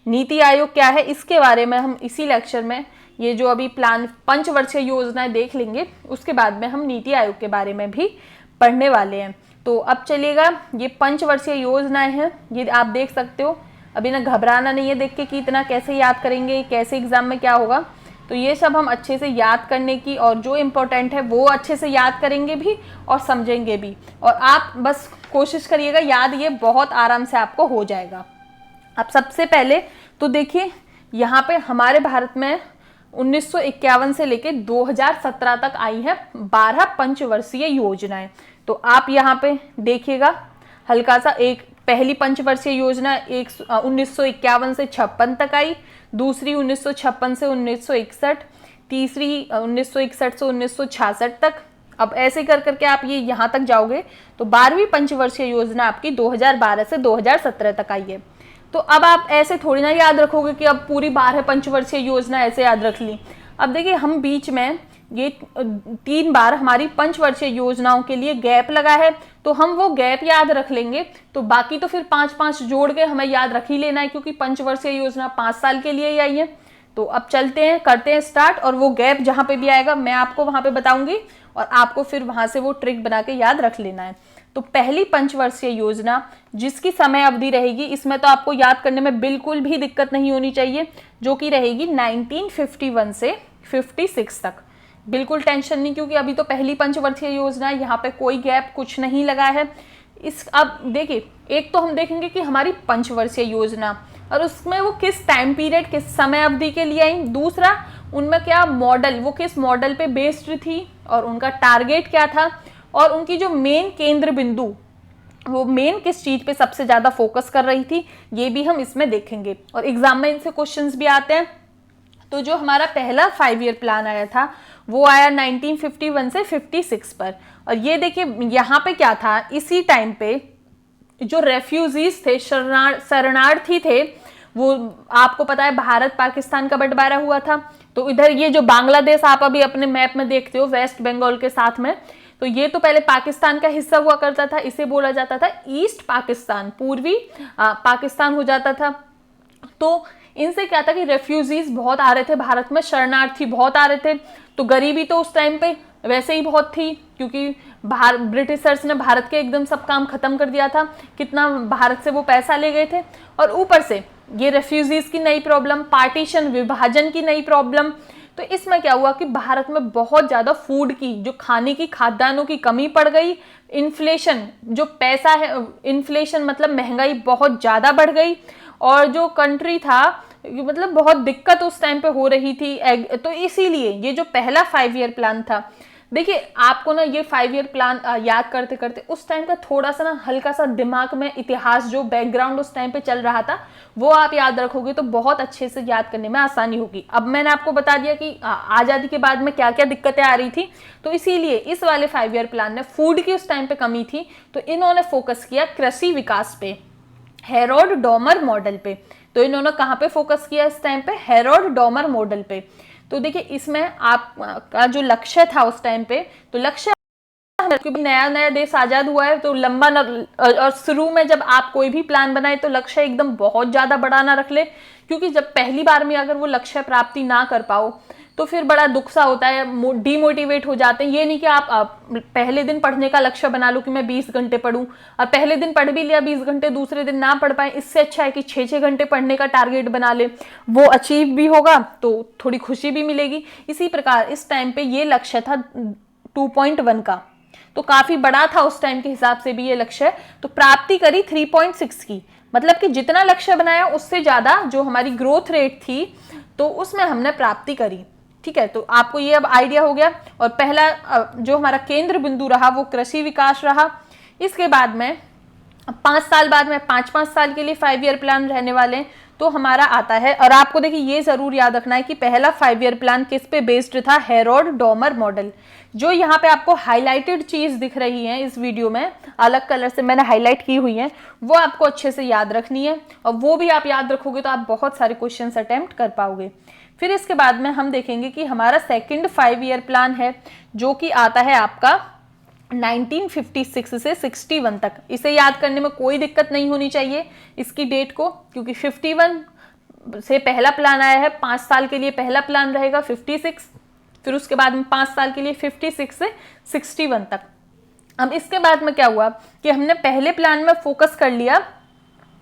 नीति आयोग क्या है, इसके बारे में हम इसी लेक्चर में, ये जो अभी प्लान पंचवर्षीय योजनाएं देख लेंगे, उसके बाद में हम नीति आयोग के बारे में भी पढ़ने वाले हैं। तो अब चलिएगा, ये पंचवर्षीय योजनाएं हैं, ये आप देख सकते हो। अभी ना घबराना नहीं है देख के कि इतना कैसे याद करेंगे, कैसे एग्जाम में क्या होगा। तो ये सब हम अच्छे से याद करने की, और जो इम्पोर्टेंट है वो अच्छे से याद करेंगे भी और समझेंगे भी, और आप बस कोशिश करिएगा याद, ये बहुत आराम से आपको हो जाएगा। अब सबसे पहले तो देखिए, यहाँ पे हमारे भारत में 1951 से लेके 2017 तक आई है 12 पंचवर्षीय योजनाएं। तो आप यहाँ पे देखिएगा हल्का सा, एक पहली पंचवर्षीय योजना 1951 से 56 तक आई, दूसरी 1956 से 1961, तीसरी 1961 से 1966 तक। अब ऐसे कर करके आप ये यहाँ तक जाओगे तो 12वीं पंचवर्षीय योजना आपकी 2012 से 2017 तक आई है। तो अब आप ऐसे थोड़ी ना याद रखोगे कि अब पूरी 12 पंचवर्षीय योजना ऐसे याद रख ली। अब देखिए, हम बीच में ये 3 बार हमारी पंचवर्षीय योजनाओं के लिए गैप लगा है, तो हम वो गैप याद रख लेंगे, तो बाकी तो फिर 5-5 जोड़ के हमें याद रख ही लेना है, क्योंकि पंचवर्षीय योजना 5 साल के लिए ही आई है। तो अब चलते हैं, करते हैं स्टार्ट, और वो गैप जहाँ पे भी आएगा मैं आपको वहाँ पे बताऊंगी, और आपको फिर वहाँ से वो ट्रिक बना के याद रख लेना है। तो पहली पंचवर्षीय योजना जिसकी समय अवधि रहेगी, इसमें तो आपको याद करने में बिल्कुल भी दिक्कत नहीं होनी चाहिए, जो कि रहेगी 1951 से 56 तक। बिल्कुल टेंशन नहीं, क्योंकि अभी तो पहली पंचवर्षीय योजना है, यहाँ पे कोई गैप कुछ नहीं लगा है। अब देखिए, एक तो हम देखेंगे कि हमारी पंचवर्षीय योजना और उसमें वो किस टाइम पीरियड, किस समय अवधि के लिए आई। दूसरा, उनमें क्या मॉडल, वो किस मॉडल पे बेस्ड थी, और उनका टारगेट क्या था, और उनकी जो मेन केंद्र बिंदु, वो मेन किस चीज पे सबसे ज्यादा फोकस कर रही थी, ये भी हम इसमें देखेंगे। और एग्जाम में इनसे क्वेश्चंस भी आते हैं। तो जो हमारा पहला 5 ईयर प्लान आया था, वो आया 1951 से 56 पर। और ये देखिए, यहाँ पे क्या था, इसी टाइम पे जो रेफ्यूजीज थे, शरणार्थी थे, वो आपको पता है भारत पाकिस्तान का बंटवारा हुआ था, तो इधर ये जो बांग्लादेश आप अभी अपने मैप में देखते हो वेस्ट बंगाल के साथ में, तो ये तो पहले पाकिस्तान का हिस्सा हुआ करता था, इसे बोला जाता था ईस्ट पाकिस्तान, पूर्वी पाकिस्तान हो जाता था। तो इनसे क्या था कि रेफ्यूजीज बहुत आ रहे थे भारत में, शरणार्थी बहुत आ रहे थे। तो गरीबी तो उस टाइम पे वैसे ही बहुत थी, क्योंकि ब्रिटिशर्स ने भारत के एकदम सब काम खत्म कर दिया था, कितना भारत से वो पैसा ले गए थे। और ऊपर से ये रेफ्यूजीज की नई प्रॉब्लम, पार्टीशन विभाजन की नई प्रॉब्लम। तो इसमें क्या हुआ कि भारत में बहुत ज़्यादा फूड की, जो खाने की खाद्यान्नों की कमी पड़ गई। इन्फ्लेशन, जो पैसा है, इन्फ्लेशन मतलब महंगाई बहुत ज़्यादा बढ़ गई। और जो कंट्री था, मतलब बहुत दिक्कत उस टाइम पे हो रही थी। तो इसीलिए ये जो पहला 5 ईयर प्लान था, देखिए आपको ना ये 5 ईयर प्लान याद करते करते उस टाइम का थोड़ा सा ना हल्का सा दिमाग में इतिहास, जो बैकग्राउंड उस टाइम पे चल रहा था, वो आप याद रखोगे तो बहुत अच्छे से याद करने में आसानी होगी। अब मैंने आपको बता दिया कि आज़ादी के बाद में क्या क्या दिक्कतें आ रही थी, तो इसीलिए इस वाले 5 ईयर प्लान ने, फूड की उस टाइम पे कमी थी तो इन्होंने फोकस किया कृषि विकास पे, हेरोड डॉमर मॉडल पे। तो इन्होंने कहाँ पे फोकस किया इस टाइम पे? हेरोड डॉमर मॉडल पे। तो देखिए इसमें आपका जो लक्ष्य था उस टाइम पे, तो लक्ष्य, क्योंकि नया नया देश आजाद हुआ है तो लंबा न, और शुरू में जब आप कोई भी प्लान बनाए तो लक्ष्य एकदम बहुत ज्यादा बड़ा ना रख ले, क्योंकि जब पहली बार में अगर वो लक्ष्य प्राप्ति ना कर पाओ तो फिर बड़ा दुख सा होता है, डीमोटिवेट हो जाते हैं। ये नहीं कि आप पहले दिन पढ़ने का लक्ष्य बना लो कि मैं 20 घंटे पढूं, और पहले दिन पढ़ भी लिया 20 घंटे, दूसरे दिन ना पढ़ पाए। इससे अच्छा है कि 6-6 घंटे पढ़ने का टारगेट बना ले, वो अचीव भी होगा तो थोड़ी खुशी भी मिलेगी। इसी प्रकार इस टाइम पे ये लक्ष्य था 2.1 का, तो काफी बड़ा था उस टाइम के हिसाब से भी ये लक्ष्य। तो प्राप्ति करी 3.6 की, मतलब कि जितना लक्ष्य बनाया उससे ज्यादा जो हमारी ग्रोथ रेट थी तो उसमें हमने प्राप्ति करी। ठीक है, तो आपको ये अब आइडिया हो गया। और पहला जो हमारा केंद्र बिंदु रहा वो कृषि विकास रहा। इसके बाद में 5 साल बाद में 5-5 साल के लिए 5 ईयर प्लान रहने वाले हैं, तो हमारा आता है। और आपको देखिए ये जरूर याद रखना है कि पहला 5 ईयर प्लान किस पे बेस्ड था? Herod Domar model. जो यहाँ पे आपको हाईलाइटेड चीज दिख रही है इस वीडियो में, अलग कलर से मैंने हाईलाइट की हुई है, वो आपको अच्छे से याद रखनी है। और वो भी आप याद रखोगे तो आप बहुत सारे क्वेश्चंस अटेम्प्ट कर पाओगे। फिर इसके बाद में हम देखेंगे कि हमारा सेकंड 5 ईयर प्लान है, जो कि आता है आपका 1956 से 61 तक। इसे याद करने में कोई दिक्कत नहीं होनी चाहिए इसकी डेट को, क्योंकि 51 से पहला प्लान आया है, 5 साल के लिए पहला प्लान रहेगा 56, फिर उसके बाद में 5 साल के लिए 56 से 61 तक। अब इसके बाद में क्या हुआ कि हमने पहले प्लान में फोकस कर लिया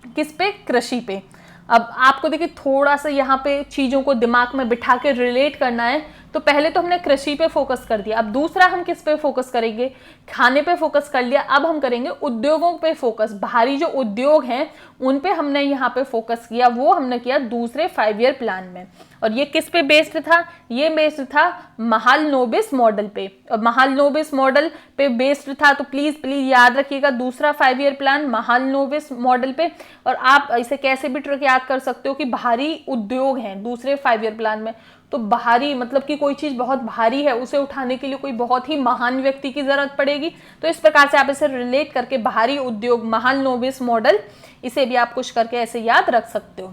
किस पे? कृषि पे। अब आपको देखिए थोड़ा सा यहाँ पे चीजों को दिमाग में बिठा के रिलेट करना है। तो पहले तो हमने कृषि पे फोकस कर दिया, अब दूसरा हम किस पे फोकस करेंगे? खाने पे फोकस कर लिया। अब हम करेंगे उद्योगों पे फोकस, भारी जो उद्योग हैं उन पे हमने यहाँ पे फोकस किया, वो हमने किया दूसरे 5 ईयर प्लान में। और ये किस पे बेस्ड था? ये बेस्ड था महालनोबिस मॉडल पे। और महालनोबिस मॉडल पे बेस्ड था, तो प्लीज प्लीज याद रखिएगा दूसरा 5 ईयर प्लान महालनोबिस मॉडल पे। और आप इसे कैसे भी ट्रिक याद कर सकते हो कि भारी उद्योग हैं दूसरे 5 ईयर प्लान में। तो भारी मतलब कि कोई चीज बहुत भारी है, उसे उठाने के लिए कोई बहुत ही महान व्यक्ति की जरूरत पड़ेगी। तो इस प्रकार से आप इसे रिलेट करके भारी उद्योग महालनोबिस मॉडल, इसे भी आप कुछ करके ऐसे याद रख सकते हो।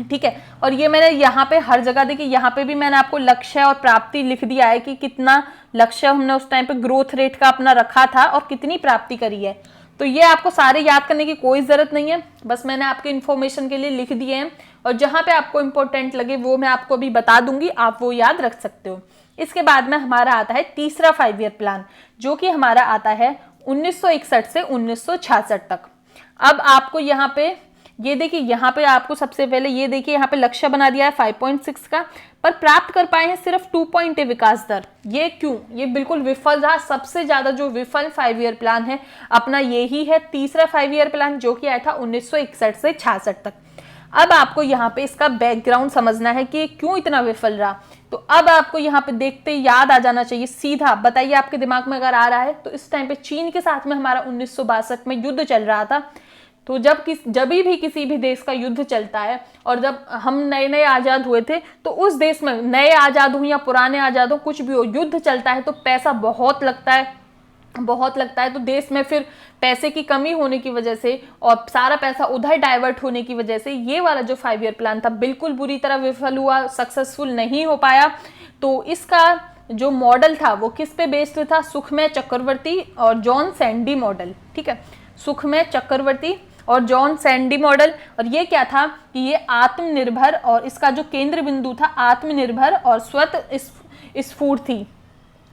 ठीक है, और ये मैंने यहाँ पे हर जगह देखिए, यहाँ पे भी मैंने आपको लक्ष्य और प्राप्ति लिख दिया है कि कितना लक्ष्य हमने उस टाइम पे ग्रोथ रेट का अपना रखा था और कितनी प्राप्ति करी है। तो ये आपको सारे याद करने की कोई जरूरत नहीं है, बस मैंने आपके इन्फॉर्मेशन के लिए लिख दिए हैं। और जहां पे आपको इंपॉर्टेंट लगे वो मैं आपको अभी बता दूंगी, आप वो याद रख सकते हो। इसके बाद में हमारा आता है तीसरा 5 ईयर प्लान, जो कि हमारा आता है 1961 से 1966 तक। अब आपको यहाँ पे ये देखिए, यहाँ पे आपको सबसे पहले ये देखिए, यहाँ पे लक्ष्य बना दिया है 5.6 का, पर प्राप्त कर पाए हैं सिर्फ 2 पॉइंट विकास दर। ये क्यों? ये बिल्कुल विफल रहा। सबसे ज्यादा जो विफल 5 ईयर प्लान है अपना यही है तीसरा 5 ईयर प्लान, जो कि आया था 1961 से 66 तक। अब आपको यहाँ पे इसका बैकग्राउंड समझना है कि क्यों इतना विफल रहा। तो अब आपको यहाँ पे देखते याद आ जाना चाहिए सीधा। बताइए आपके दिमाग में अगर आ रहा है तो इस टाइम पे चीन के साथ में हमारा 1962 में युद्ध चल रहा था। तो जब भी किसी भी देश का युद्ध चलता है, और जब हम नए नए आजाद हुए थे, तो उस देश में नए आजाद हो या पुराने आजाद हो, कुछ भी हो, युद्ध चलता है तो पैसा बहुत लगता है। बहुत लगता है, तो देश में फिर पैसे की कमी होने की वजह से और सारा पैसा उधर डाइवर्ट होने की वजह से ये वाला जो 5 ईयर प्लान था बिल्कुल बुरी तरह विफल हुआ, सक्सेसफुल नहीं हो पाया। तो इसका जो मॉडल था वो किस पे बेस्ड था? सुखमय चक्रवर्ती और जॉन सैंडी मॉडल। ठीक है, सुखमय चक्रवर्ती और जॉन सैंडी मॉडल। और ये क्या था कि ये आत्मनिर्भर, और इसका जो केंद्र बिंदु था आत्मनिर्भर और स्फूर्त थी।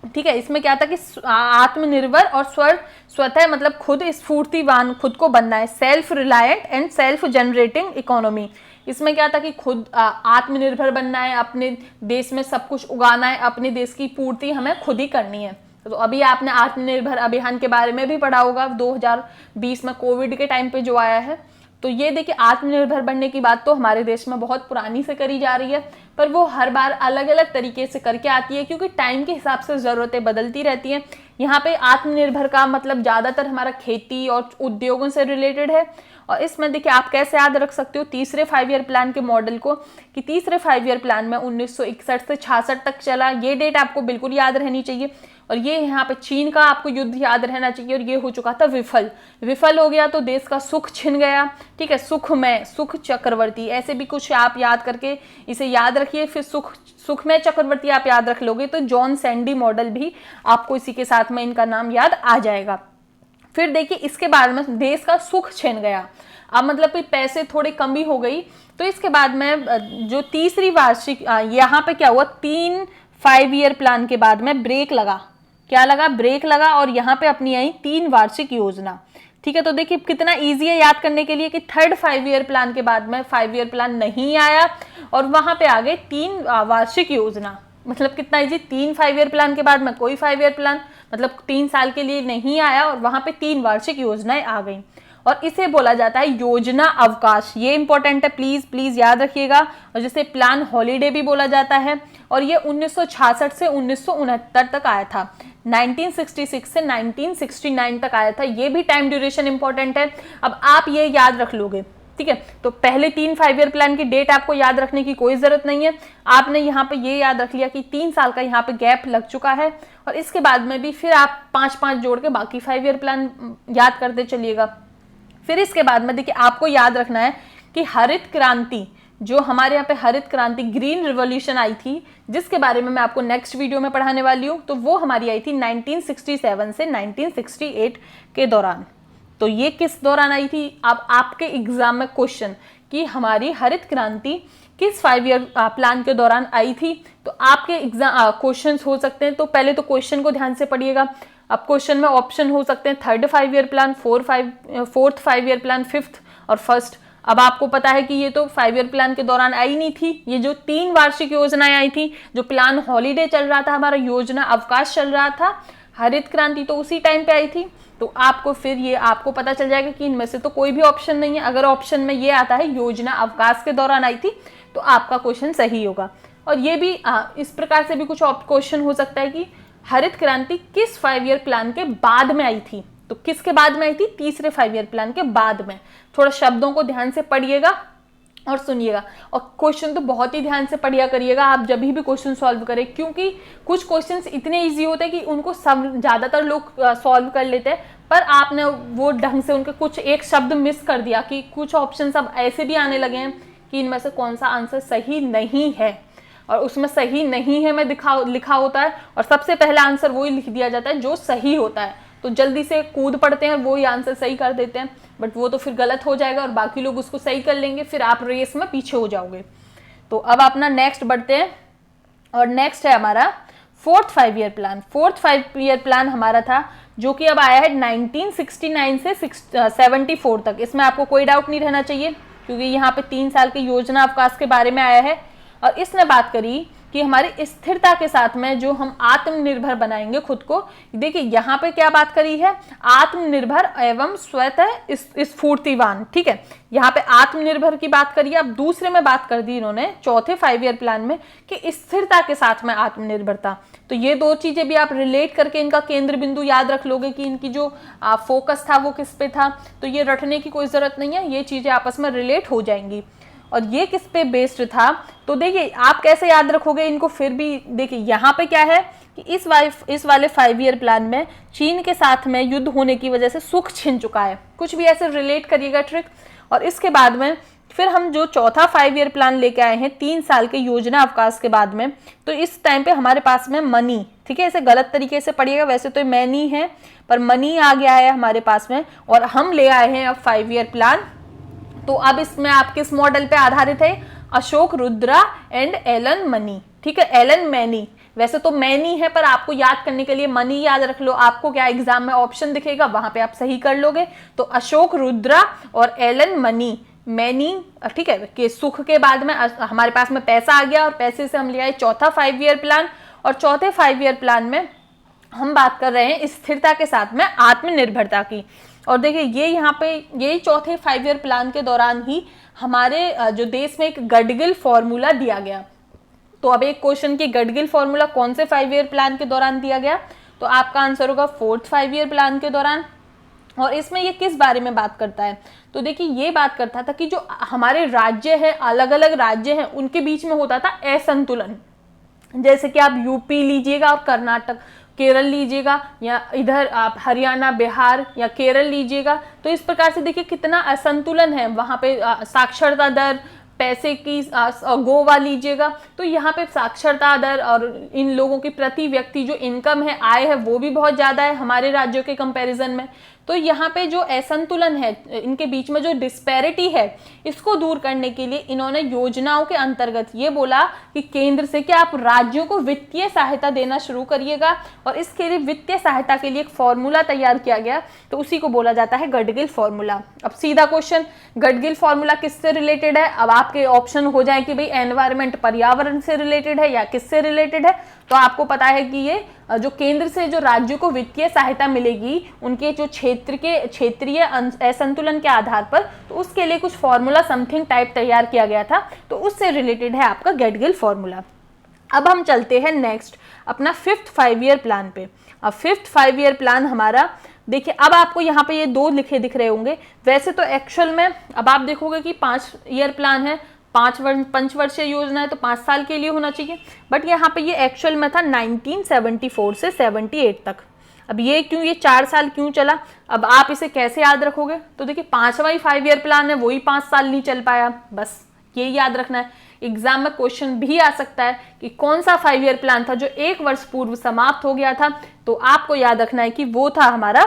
ठीक है, इसमें क्या था कि आत्मनिर्भर और स्वतः मतलब खुद स्फूर्तिवान, खुद को बनना है, self reliant and self generating economy. इसमें क्या था कि खुद आत्मनिर्भर बनना है, अपने देश में सब कुछ उगाना है, अपने देश की पूर्ति हमें खुद ही करनी है। तो अभी आपने आत्मनिर्भर अभियान के बारे में भी पढ़ा होगा 2020 में कोविड के टाइम पे जो आया है। तो ये देखिए, आत्मनिर्भर बनने की बात तो हमारे देश में बहुत पुरानी से करी जा रही है, पर वो हर बार अलग अलग तरीके से करके आती है, क्योंकि टाइम के हिसाब से ज़रूरतें बदलती रहती हैं। यहाँ पे आत्मनिर्भर का मतलब ज़्यादातर हमारा खेती और उद्योगों से रिलेटेड है। और इसमें देखिए आप कैसे याद रख सकते हो तीसरे 5 ईयर प्लान के मॉडल को, कि तीसरे 5 ईयर प्लान में 1961 से 66 तक चला। ये डेट आपको बिल्कुल याद रहनी चाहिए। और ये यहाँ पे चीन का आपको युद्ध याद रहना चाहिए, और ये हो चुका था विफल हो गया, तो देश का सुख छिन गया। ठीक है, सुख चक्रवर्ती, ऐसे भी कुछ आप याद करके इसे याद रखिए। फिर सुखमय चक्रवर्ती आप याद रख लोगे तो जॉन सैंडी मॉडल भी आपको इसी के साथ में इनका नाम याद आ जाएगा। फिर देखिए इसके बाद में देश का सुख छिन गया, अब मतलब कि पैसे थोड़ी कमी हो गई। तो इसके बाद में जो तीसरी वार्षिक, यहाँ पे क्या हुआ, 5 ईयर प्लान के बाद में ब्रेक लगा। क्या लगा? ब्रेक लगा। और यहाँ पे अपनी आई 3 वार्षिक योजना। ठीक है, तो देखिए कितना इजी है याद करने के लिए कि थर्ड 5 ईयर प्लान के बाद में 5 ईयर प्लान नहीं आया, और वहां पे आ गए 3 वार्षिक योजना। मतलब कितना इजी, 3 5 ईयर प्लान के बाद में कोई 5 ईयर प्लान, मतलब 3 साल के लिए नहीं आया, और वहां पे 3 वार्षिक योजनाएं आ गई। और इसे बोला जाता है योजना अवकाश। ये इंपॉर्टेंट है, प्लीज प्लीज याद रखिएगा। और जिसे प्लान हॉलीडे भी बोला जाता है। और ये 1966 से 1969 तक आया था, 1966 से 1969 तक आया था। ये भी टाइम ड्यूरेशन इंपॉर्टेंट है। अब आप ये याद रख लोगे, ठीक है। तो पहले 3 5 ईयर प्लान की डेट आपको याद रखने की कोई जरूरत नहीं है। आपने यहाँ पे ये याद रख लिया कि 3 साल का यहाँ पे गैप लग चुका है, और इसके बाद में भी फिर आप 5 जोड़ के बाकी 5 ईयर प्लान याद करते चलिएगा। फिर इसके बाद में देखिए आपको याद रखना है कि हरित क्रांति, जो हमारे यहाँ पे हरित क्रांति ग्रीन रिवॉल्यूशन आई थी, जिसके बारे में मैं आपको नेक्स्ट वीडियो में पढ़ाने वाली हूँ, तो वो हमारी आई थी 1967 से 1968 के दौरान। तो ये किस दौरान आई थी? अब आपके एग्जाम में क्वेश्चन कि हमारी हरित क्रांति किस 5 ईयर प्लान के दौरान आई थी, तो आपके एग्जाम क्वेश्चन हो सकते हैं। तो पहले तो क्वेश्चन को ध्यान से पढ़िएगा। अब क्वेश्चन में ऑप्शन हो सकते हैं third 5 year plan, fourth 5 year plan, fifth और फर्स्ट। अब आपको पता है कि ये तो 5 ईयर प्लान के दौरान आई नहीं थी, ये जो 3 वार्षिक योजनाएं आई थी, जो प्लान हॉलीडे चल रहा था, हमारा योजना अवकाश चल रहा था, हरित क्रांति तो उसी टाइम पे आई थी। तो आपको फिर ये आपको पता चल जाएगा कि इनमें से तो कोई भी ऑप्शन नहीं है। अगर ऑप्शन में ये आता है योजना अवकाश के दौरान आई थी, तो आपका क्वेश्चन सही होगा। और ये भी इस प्रकार से भी कुछ क्वेश्चन हो सकता है कि हरित क्रांति किस 5 ईयर प्लान के बाद में आई थी। तो किसके बाद में आई थी? तीसरे 5 ईयर प्लान के बाद में। थोड़ा शब्दों को ध्यान से पढ़िएगा और सुनिएगा, और क्वेश्चन तो बहुत ही ध्यान से पढ़िया करिएगा आप जब भी क्वेश्चन सॉल्व करें, क्योंकि कुछ क्वेश्चंस इतने इजी होते हैं कि उनको सब ज़्यादातर लोग सॉल्व कर लेते हैं, पर आपने वो ढंग से उनके कुछ एक शब्द मिस कर दिया कि कुछ ऑप्शन अब ऐसे भी आने लगे हैं कि इनमें से कौन सा आंसर सही नहीं है, और उसमें सही नहीं है में लिखा होता है, और सबसे पहला आंसर वही लिख दिया जाता है जो सही होता है। तो जल्दी से कूद पड़ते हैं, वही आंसर सही कर देते हैं, बट वो तो फिर गलत हो जाएगा और बाकी लोग उसको सही कर लेंगे, फिर आप रेस में पीछे हो जाओगे। तो अब अपना नेक्स्ट बढ़ते हैं, और नेक्स्ट है हमारा fourth 5 year plan. Fourth 5 year plan हमारा था जो कि अब आया है 1969 से 74 तक। इसमें आपको कोई डाउट नहीं रहना चाहिए, क्योंकि यहाँ पे 3 साल की योजना अवकाश के बारे में आया है, और इसने बात करी कि हमारी स्थिरता के साथ में जो हम आत्मनिर्भर बनाएंगे खुद को। देखिए यहाँ पे क्या बात करी है, आत्मनिर्भर एवं स्वतः स्फूर्तिवान। ठीक है, यहाँ पे आत्मनिर्भर की बात करी। अब दूसरे में बात कर दी इन्होंने चौथे 5 ईयर प्लान में कि स्थिरता के साथ में आत्मनिर्भरता। तो ये दो चीजें भी आप रिलेट करके इनका केंद्र बिंदु याद रख लोगे कि इनकी जो फोकस था वो किस पे था। तो ये रटने की कोई जरूरत नहीं है, ये चीजें आपस में रिलेट हो जाएंगी। और ये किस पे बेस्ड था, तो देखिए आप कैसे याद रखोगे इनको, फिर भी देखिए यहाँ पे क्या है कि इस वाले 5 ईयर प्लान में चीन के साथ में युद्ध होने की वजह से सुख छिन चुका है, कुछ भी ऐसे रिलेट करिएगा ट्रिक। और इसके बाद में फिर हम जो चौथा 5 ईयर प्लान लेके आए हैं 3 साल के योजना अवकाश के बाद में, तो इस टाइम पे हमारे पास में मनी, ठीक है, इसे गलत तरीके से पढ़िएगा, वैसे तो मैनी है पर मनी आ गया है हमारे पास में, और हम ले आए हैं अब 5 ईयर प्लान। तो अब इसमें आप किस मॉडल पे आधारित है, Ashok Rudra and Alan Manne, ठीक है, एलन मैनी, वैसे तो मैनी है पर आपको याद करने के लिए मनी याद रख लो, आपको क्या एग्जाम में ऑप्शन दिखेगा वहां पे आप सही कर लोगे। तो अशोक रुद्रा और एलन मनी, मैनी, ठीक है, कि सुख के बाद में हमारे पास में पैसा आ गया और पैसे से हम ले आए चौथा 5 ईयर प्लान। और चौथे 5 ईयर प्लान में हम बात कर रहे हैं स्थिरता के साथ में आत्मनिर्भरता की। और देखिए ये यहाँ पे यही चौथे 5 ईयर प्लान के दौरान ही हमारे जो देश में एक गडगिल फॉर्मूला दिया गया। तो अब एक क्वेश्चन की गडगिल फॉर्मूला कौन से 5 ईयर प्लान के दौरान दिया गया, तो आपका आंसर होगा 4th 5 ईयर प्लान के दौरान। और इसमें ये किस बारे में बात करता है, तो देखिए ये बात करता था कि जो हमारे राज्य है, अलग अलग राज्य हैं, उनके बीच में होता था असंतुलन। जैसे कि आप यूपी लीजिएगा और कर्नाटक, केरल लीजिएगा, या इधर आप हरियाणा, बिहार या केरल लीजिएगा, तो इस प्रकार से देखिए कितना असंतुलन है वहाँ पे। साक्षरता दर, पैसे की, गोवा लीजिएगा तो यहाँ पे साक्षरता दर और इन लोगों की प्रति व्यक्ति जो इनकम है, आय है, वो भी बहुत ज़्यादा है हमारे राज्यों के कंपैरिजन में। तो यहाँ पे जो असंतुलन है, इनके बीच में जो डिस्पैरिटी है, इसको दूर करने के लिए इन्होंने योजनाओं के अंतर्गत ये बोला कि केंद्र से कि आप राज्यों को वित्तीय सहायता देना शुरू करिएगा, और इसके लिए वित्तीय सहायता के लिए एक फॉर्मूला तैयार किया गया, तो उसी को बोला जाता है गडगिल फॉर्मूला। अब सीधा क्वेश्चन, गडगिल फॉर्मूला किससे रिलेटेड है, अब आपके ऑप्शन हो जाए कि भाई एनवायरमेंट, पर्यावरण से रिलेटेड है या किससे रिलेटेड है, तो आपको पता है कि ये जो केंद्र से जो राज्यों को वित्तीय सहायता मिलेगी उनके जो क्षेत्रीय असंतुलन के आधार पर, तो उसके लिए कुछ फॉर्मूला समथिंग टाइप तैयार किया गया था, तो उससे रिलेटेड है आपका गडगिल फॉर्मूला। अब हम चलते हैं नेक्स्ट अपना 5th 5 ईयर प्लान पे। अब 5th 5 ईयर प्लान हमारा देखिए, अब आपको यहाँ पे ये 2 लिखे दिख रहे होंगे, वैसे तो एक्चुअल में अब आप देखोगे कि 5 ईयर प्लान है, 5 वर्षीय योजना है, तो 5 साल के लिए होना चाहिए, बट यहाँ पे ये एक्चुअल में था 1974 से 78 तक। अब ये क्यों, ये 4 साल क्यों चला, अब आप इसे कैसे याद रखोगे, तो देखिए 5वां ही 5 ईयर प्लान है, वही 5 साल नहीं चल पाया, बस ये याद रखना है। एग्जाम में क्वेश्चन भी आ सकता है कि कौन सा 5 ईयर प्लान था जो 1 वर्ष पूर्व समाप्त हो गया था, तो आपको याद रखना है कि वो था हमारा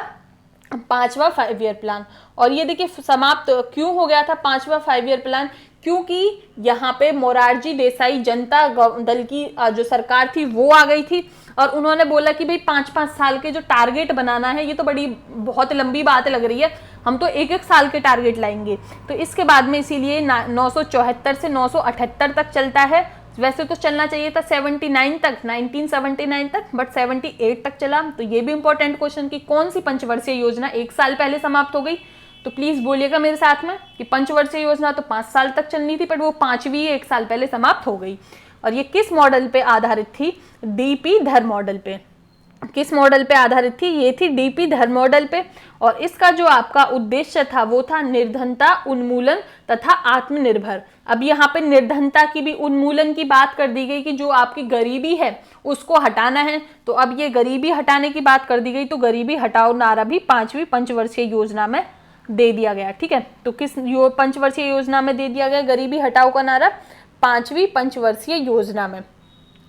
5वां 5 ईयर प्लान। और ये देखिए समाप्त क्यों हो गया था 5वां 5 ईयर प्लान, क्योंकि यहाँ पे मोरारजी देसाई जनता दल की जो सरकार थी वो आ गई थी, और उन्होंने बोला कि भाई 5-5 साल के जो टारगेट बनाना है, ये तो बहुत लंबी बात लग रही है, हम तो 1-1 साल के टारगेट लाएंगे। तो इसके बाद में इसीलिए 974 से 978 तक चलता है, वैसे तो चलना चाहिए था 79 तक, 1979 तक, बट 78 तक चला। तो ये भी इंपॉर्टेंट क्वेश्चन कि कौन सी पंचवर्षीय योजना 1 साल पहले समाप्त हो गई, तो प्लीज बोलिएगा मेरे साथ में कि पंचवर्षीय योजना तो 5 साल तक चलनी थी, बट वो 5वीं 1 साल पहले समाप्त हो गई। और ये किस मॉडल पे आधारित थी, डीपी धर मॉडल पे। किस मॉडल पे आधारित थी, ये थी डीपी धर मॉडल पे। और इसका जो आपका उद्देश्य था वो था निर्धनता उन्मूलन तथा आत्मनिर्भर। अब यहाँ पे निर्धनता की भी, उन्मूलन की बात कर दी गई कि जो आपकी गरीबी है उसको हटाना है, तो अब ये गरीबी हटाने की बात कर दी गई, तो गरीबी हटाओ नारा भी 5वीं पंचवर्षीय योजना में दे दिया गया। ठीक है, तो किस पंचवर्षीय योजना में दे दिया गया गरीबी हटाओ का नारा, 5वीं पंचवर्षीय योजना में।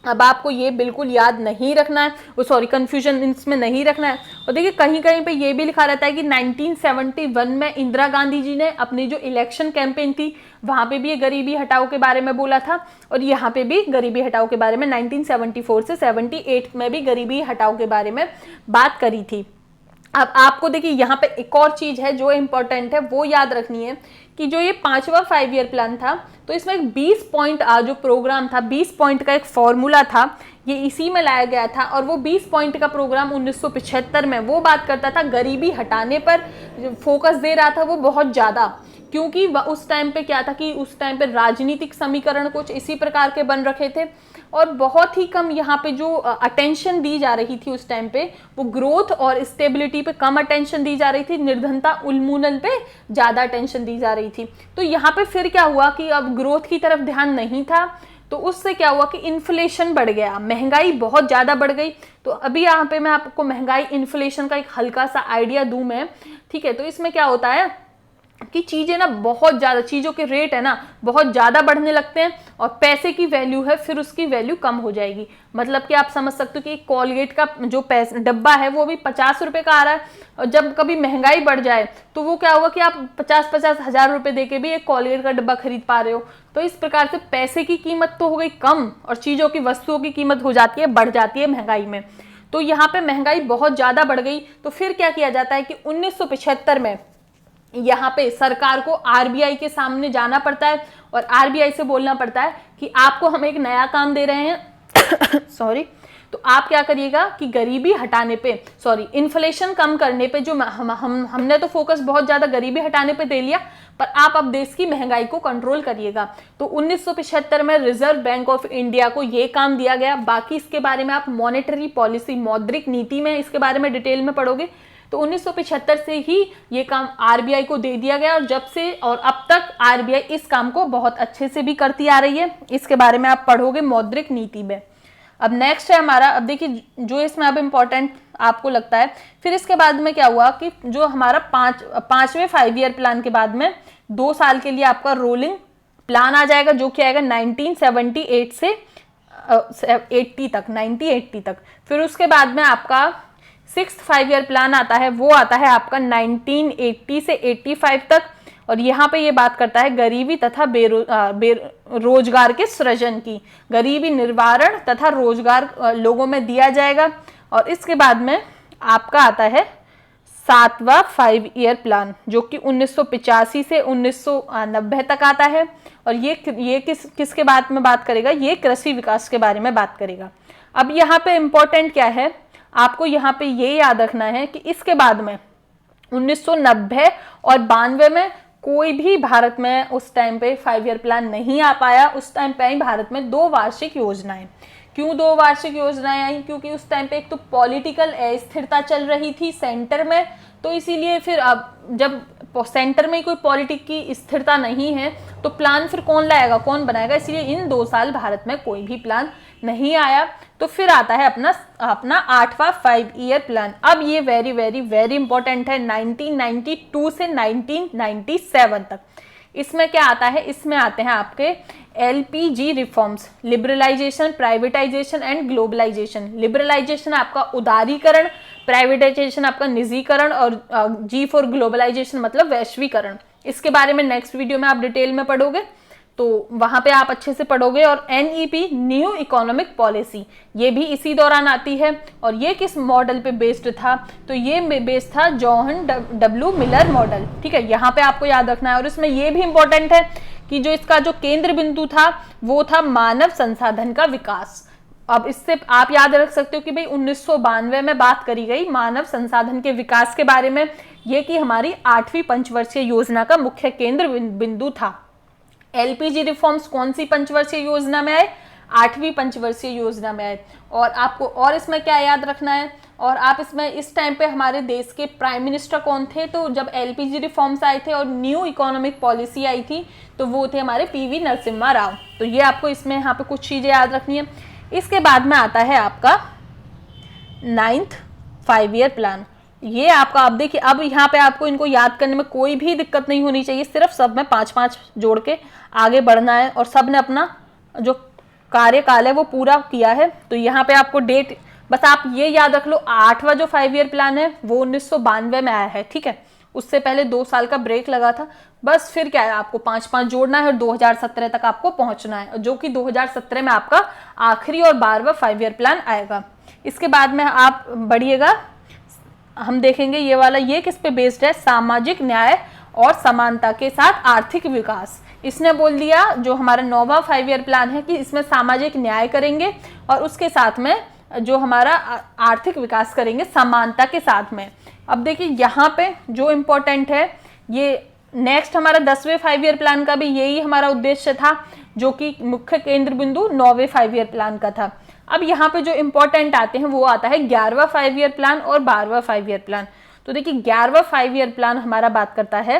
अब आपको ये बिल्कुल याद नहीं रखना है, कंफ्यूजन इसमें नहीं रखना है। और देखिए कहीं कहीं पे ये भी लिखा रहता है कि 1971 में इंदिरा गांधी जी ने अपनी जो इलेक्शन कैंपेन थी वहां पे भी ये गरीबी हटाओ के बारे में बोला था, और यहाँ पे भी गरीबी हटाओ के बारे में 1974 से 78 में भी गरीबी हटाओ के बारे में बात करी थी। अब आपको देखिए यहाँ पे एक और चीज है जो इम्पोर्टेंट है, वो याद रखनी है कि जो ये 5वां 5 ईयर प्लान था, तो इसमें एक 20 पॉइंट जो प्रोग्राम था, 20 पॉइंट का एक फॉर्मूला था, ये इसी में लाया गया था। और वो 20 पॉइंट का प्रोग्राम 1975 में वो बात करता था, गरीबी हटाने पर फोकस दे रहा था वो बहुत ज़्यादा, क्योंकि उस टाइम पे क्या था कि उस टाइम पे राजनीतिक समीकरण कुछ इसी प्रकार के बन रखे थे। और बहुत ही कम यहाँ पे जो अटेंशन दी जा रही थी उस टाइम पे, वो ग्रोथ और स्टेबिलिटी पे कम अटेंशन दी जा रही थी, निर्धनता उन्मूलन पे ज़्यादा अटेंशन दी जा रही थी। तो यहाँ पे फिर क्या हुआ कि अब ग्रोथ की तरफ ध्यान नहीं था, तो उससे क्या हुआ कि इन्फ्लेशन बढ़ गया, महंगाई बहुत ज़्यादा बढ़ गई। तो अभी यहाँ पे मैं आपको महंगाई इन्फ्लेशन का एक हल्का सा आइडिया दूं मैं, ठीक है। तो इसमें क्या होता है कि चीज़ें ना बहुत ज़्यादा, चीज़ों के रेट है ना बहुत ज़्यादा बढ़ने लगते हैं, और पैसे की वैल्यू है फिर उसकी वैल्यू कम हो जाएगी। मतलब कि आप समझ सकते हो कि कोलगेट का जो पैसा डब्बा है वो भी 50 रुपये का आ रहा है, और जब कभी महंगाई बढ़ जाए तो वो क्या होगा कि आप 50-50 हज़ार रुपये दे के भी एक कोलगेट का डब्बा खरीद पा रहे हो। तो इस प्रकार से पैसे की कीमत तो हो गई कम, और चीज़ों की, वस्तुओं की कीमत हो जाती है, बढ़ जाती है महंगाई में। तो यहाँ पे महंगाई बहुत ज़्यादा बढ़ गई। तो फिर क्या किया जाता है कि 1975 में यहाँ पे सरकार को आरबीआई के सामने जाना पड़ता है, और आरबीआई से बोलना पड़ता है कि आपको हम एक नया काम दे रहे हैं सॉरी, तो आप क्या करिएगा कि गरीबी हटाने पे, सॉरी इन्फ्लेशन कम करने पे, जो हमने तो फोकस बहुत ज़्यादा गरीबी हटाने पे दे लिया, पर आप अब देश की महंगाई को कंट्रोल करिएगा। तो 1975 में रिजर्व बैंक ऑफ इंडिया को ये काम दिया गया। बाकी इसके बारे में आप मॉनेटरी पॉलिसी, मौद्रिक नीति में इसके बारे में डिटेल में पढ़ोगे। तो 1975 से ही ये काम आरबीआई को दे दिया गया, और जब से और अब तक आरबीआई इस काम को बहुत अच्छे से भी करती आ रही है। इसके बारे में आप पढ़ोगे मौद्रिक नीति में। अब नेक्स्ट है हमारा, अब देखिए जो इसमें अब इम्पोर्टेंट आपको लगता है, फिर इसके बाद में क्या हुआ कि जो हमारा पांचवें 5 ईयर प्लान के बाद में 2 साल के लिए आपका रोलिंग प्लान आ जाएगा, जो कि आएगा 1978 से 80 तक, 1980 तक। फिर उसके बाद में आपका 6th 5 ईयर प्लान आता है, वो आता है आपका 1980 से 85 तक, और यहाँ पे ये बात करता है गरीबी तथा रोजगार के सृजन की, गरीबी निवारण तथा रोजगार लोगों में दिया जाएगा। और इसके बाद में आपका आता है 7वां 5 ईयर प्लान, जो कि 1985 से 1990 तक आता है, और ये किसके बारे में बात करेगा, ये कृषि विकास के बारे में बात करेगा। अब यहाँ पे इम्पोर्टेंट क्या है, आपको यहाँ पे ये याद रखना है कि इसके बाद में 1990 और 92 में कोई भी भारत में उस टाइम पे 5 ईयर प्लान नहीं आ पाया। उस टाइम पे आई भारत में 2 वार्षिक योजनाएं। क्यों 2 वार्षिक योजनाएं आई? क्योंकि उस टाइम पे एक तो पॉलिटिकल अस्थिरता चल रही थी सेंटर में, तो इसीलिए फिर अब जब सेंटर में कोई पॉलिटिक की स्थिरता नहीं है तो प्लान फिर कौन लाएगा, कौन बनाएगा, इसलिए इन 2 साल भारत में कोई भी प्लान नहीं आया। तो फिर आता है अपना 8वां 5 ईयर प्लान। अब ये वेरी वेरी वेरी इंपॉर्टेंट है, 1992 से 1997 तक। इसमें क्या आता है, इसमें आते हैं आपके LPG reforms, liberalisation, privatisation and globalisation. Liberalisation आपका उदारीकरण, प्राइवेटाइजेशन आपका निजीकरण, और जी फॉर ग्लोबलाइजेशन मतलब वैश्वीकरण। इसके बारे में नेक्स्ट वीडियो में आप डिटेल में पढ़ोगे, तो वहां पे आप अच्छे से पढ़ोगे। और एनईपी, न्यू इकोनॉमिक पॉलिसी, ये भी इसी दौरान आती है, और ये किस मॉडल पे बेस्ड था, तो ये बेस्ड था जॉन डब्ल्यू मिलर मॉडल, ठीक है, यहाँ पे आपको याद रखना है। और इसमें ये भी इंपॉर्टेंट है कि जो इसका जो केंद्र बिंदु था वो था मानव संसाधन का विकास। अब इससे आप याद रख सकते हो कि भाई 1992 में बात करी गई मानव संसाधन के विकास के बारे में, ये कि हमारी 8वीं पंचवर्षीय योजना का मुख्य केंद्र बिंदु था। एलपीजी रिफॉर्म्स कौन सी पंचवर्षीय योजना में आए, 8वीं पंचवर्षीय योजना में आए। और आपको और इसमें क्या याद रखना है, और आप इसमें इस टाइम पे हमारे देश के प्राइम मिनिस्टर कौन थे, तो जब एलपीजी रिफॉर्म्स आए थे और न्यू इकोनॉमिक पॉलिसी आई थी तो वो थे हमारे पीवी नरसिम्हा राव। तो ये आपको इसमें यहाँ पे कुछ चीजें याद रखनी है। इसके बाद में आता है आपका 9th 5 ईयर प्लान। ये आपका, अब देखिए अब यहाँ पे आपको इनको याद करने में कोई भी दिक्कत नहीं होनी चाहिए, सिर्फ सब में 5-5 जोड़ के आगे बढ़ना है, और सब ने अपना जो कार्यकाल है वो पूरा किया है। तो यहाँ पे आपको डेट बस आप ये याद रख लो, 8वां जो 5 ईयर प्लान है वो 1992 में आया है, ठीक है, उससे पहले 2 साल का ब्रेक लगा था। बस फिर क्या है, आपको 5-5 जोड़ना है और 2017 तक आपको पहुंचना है, जो कि 2017 में आपका आखिरी और 12वां 5 ईयर प्लान आएगा। इसके बाद में आप बढ़िएगा, हम देखेंगे ये वाला, ये किस पे बेस्ड है, सामाजिक न्याय और समानता के साथ आर्थिक विकास। इसने बोल दिया जो हमारा 9वां 5 ईयर प्लान है कि इसमें सामाजिक न्याय करेंगे और उसके साथ में जो हमारा आर्थिक विकास करेंगे समानता के साथ में। अब देखिए यहाँ पे जो इम्पोर्टेंट है, ये नेक्स्ट हमारा 10वें 5 ईयर प्लान का भी यही हमारा उद्देश्य था। जो कि मुख्य केंद्र बिंदु 9वें 5 ईयर प्लान का था। अब यहाँ पे जो इंपॉर्टेंट आते हैं वो आता है 11वां 5 ईयर प्लान और 12वां 5 ईयर प्लान। तो देखिए 11वां 5 ईयर प्लान हमारा बात करता है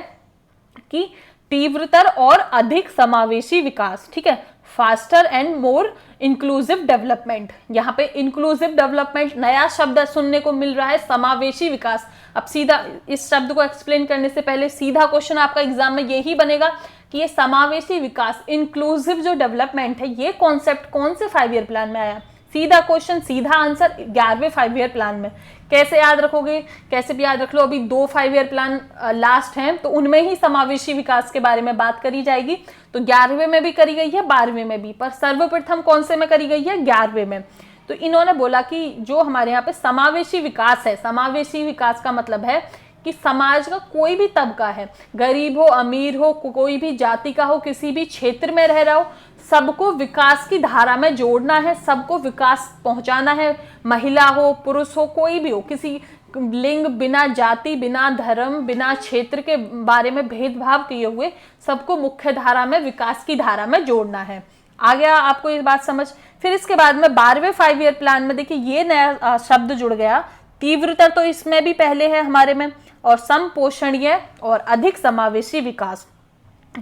कि तीव्रतर और अधिक समावेशी विकास, ठीक है, faster and more inclusive development. यहाँ पे इंक्लूसिव डेवलपमेंट नया शब्द सुनने को मिल रहा है, समावेशी विकास। अब सीधा इस शब्द को एक्सप्लेन करने से पहले सीधा क्वेश्चन आपका एग्जाम में यही बनेगा कि ये समावेशी विकास, इंक्लूसिव जो डेवलपमेंट है, ये कॉन्सेप्ट कौन से 5 ईयर प्लान में आया। सीधा क्वेश्चन, सीधा आंसर 11वें 5 ईयर प्लान में। कैसे याद रखोगे, कैसे भी याद रख लो, अभी 2 5 ईयर प्लान लास्ट हैं, तो उनमें ही समावेशी विकास के बारे में बात करी जाएगी। तो 11वें में भी करी गई है, 12वें में भी, पर सर्वप्रथम कौन से में करी गई है, 11वें में। तो इन्होंने बोला कि जो हमारे यहाँ पे समावेशी विकास है, समावेशी विकास का मतलब है कि समाज का कोई भी तबका है, गरीब हो, अमीर हो, कोई भी जाति का हो, किसी भी क्षेत्र में रह रहा हो, सबको विकास की धारा में जोड़ना है, सबको विकास पहुंचाना है। महिला हो, पुरुष हो, कोई भी हो, किसी लिंग, बिना जाति, बिना धर्म, बिना क्षेत्र के बारे में भेदभाव किए हुए सबको मुख्य धारा में, विकास की धारा में जोड़ना है। आ गया आपको ये बात समझ। फिर इसके बाद में 12वें 5 ईयर प्लान में देखिए ये नया शब्द जुड़ गया, तीव्रता तो इसमें भी पहले है हमारे में, और समपोषणीय और अधिक समावेशी विकास,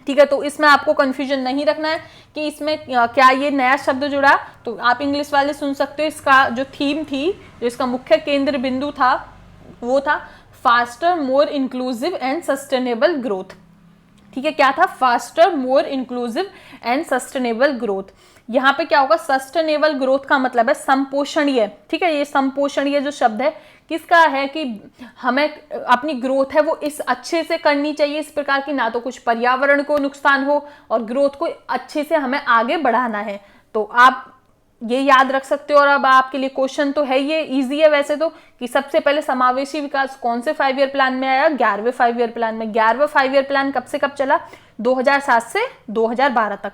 ठीक है। तो इसमें आपको कंफ्यूजन नहीं रखना है कि इसमें क्या ये नया शब्द जुड़ा, तो आप इंग्लिश वाले सुन सकते हो। इसका जो थीम थी, जो इसका मुख्य केंद्र बिंदु था, वो था faster more inclusive and sustainable growth, ठीक है। क्या था, faster more inclusive and sustainable growth. यहाँ पे क्या होगा, सस्टेनेबल ग्रोथ का मतलब है संपोषणीय, ठीक है। ये संपोषणीय जो शब्द है किसका है कि हमें अपनी ग्रोथ है वो इस अच्छे से करनी चाहिए, इस प्रकार की ना तो कुछ पर्यावरण को नुकसान हो, और ग्रोथ को अच्छे से हमें आगे बढ़ाना है। तो आप ये याद रख सकते हो। और अब आपके लिए क्वेश्चन तो है, ये इजी है वैसे तो, कि सबसे पहले समावेशी विकास कौन से 5 ईयर प्लान में आया, 11वें 5 ईयर प्लान में। 11वां 5 ईयर प्लान कब से कब चला, 2007 से 2012 तक।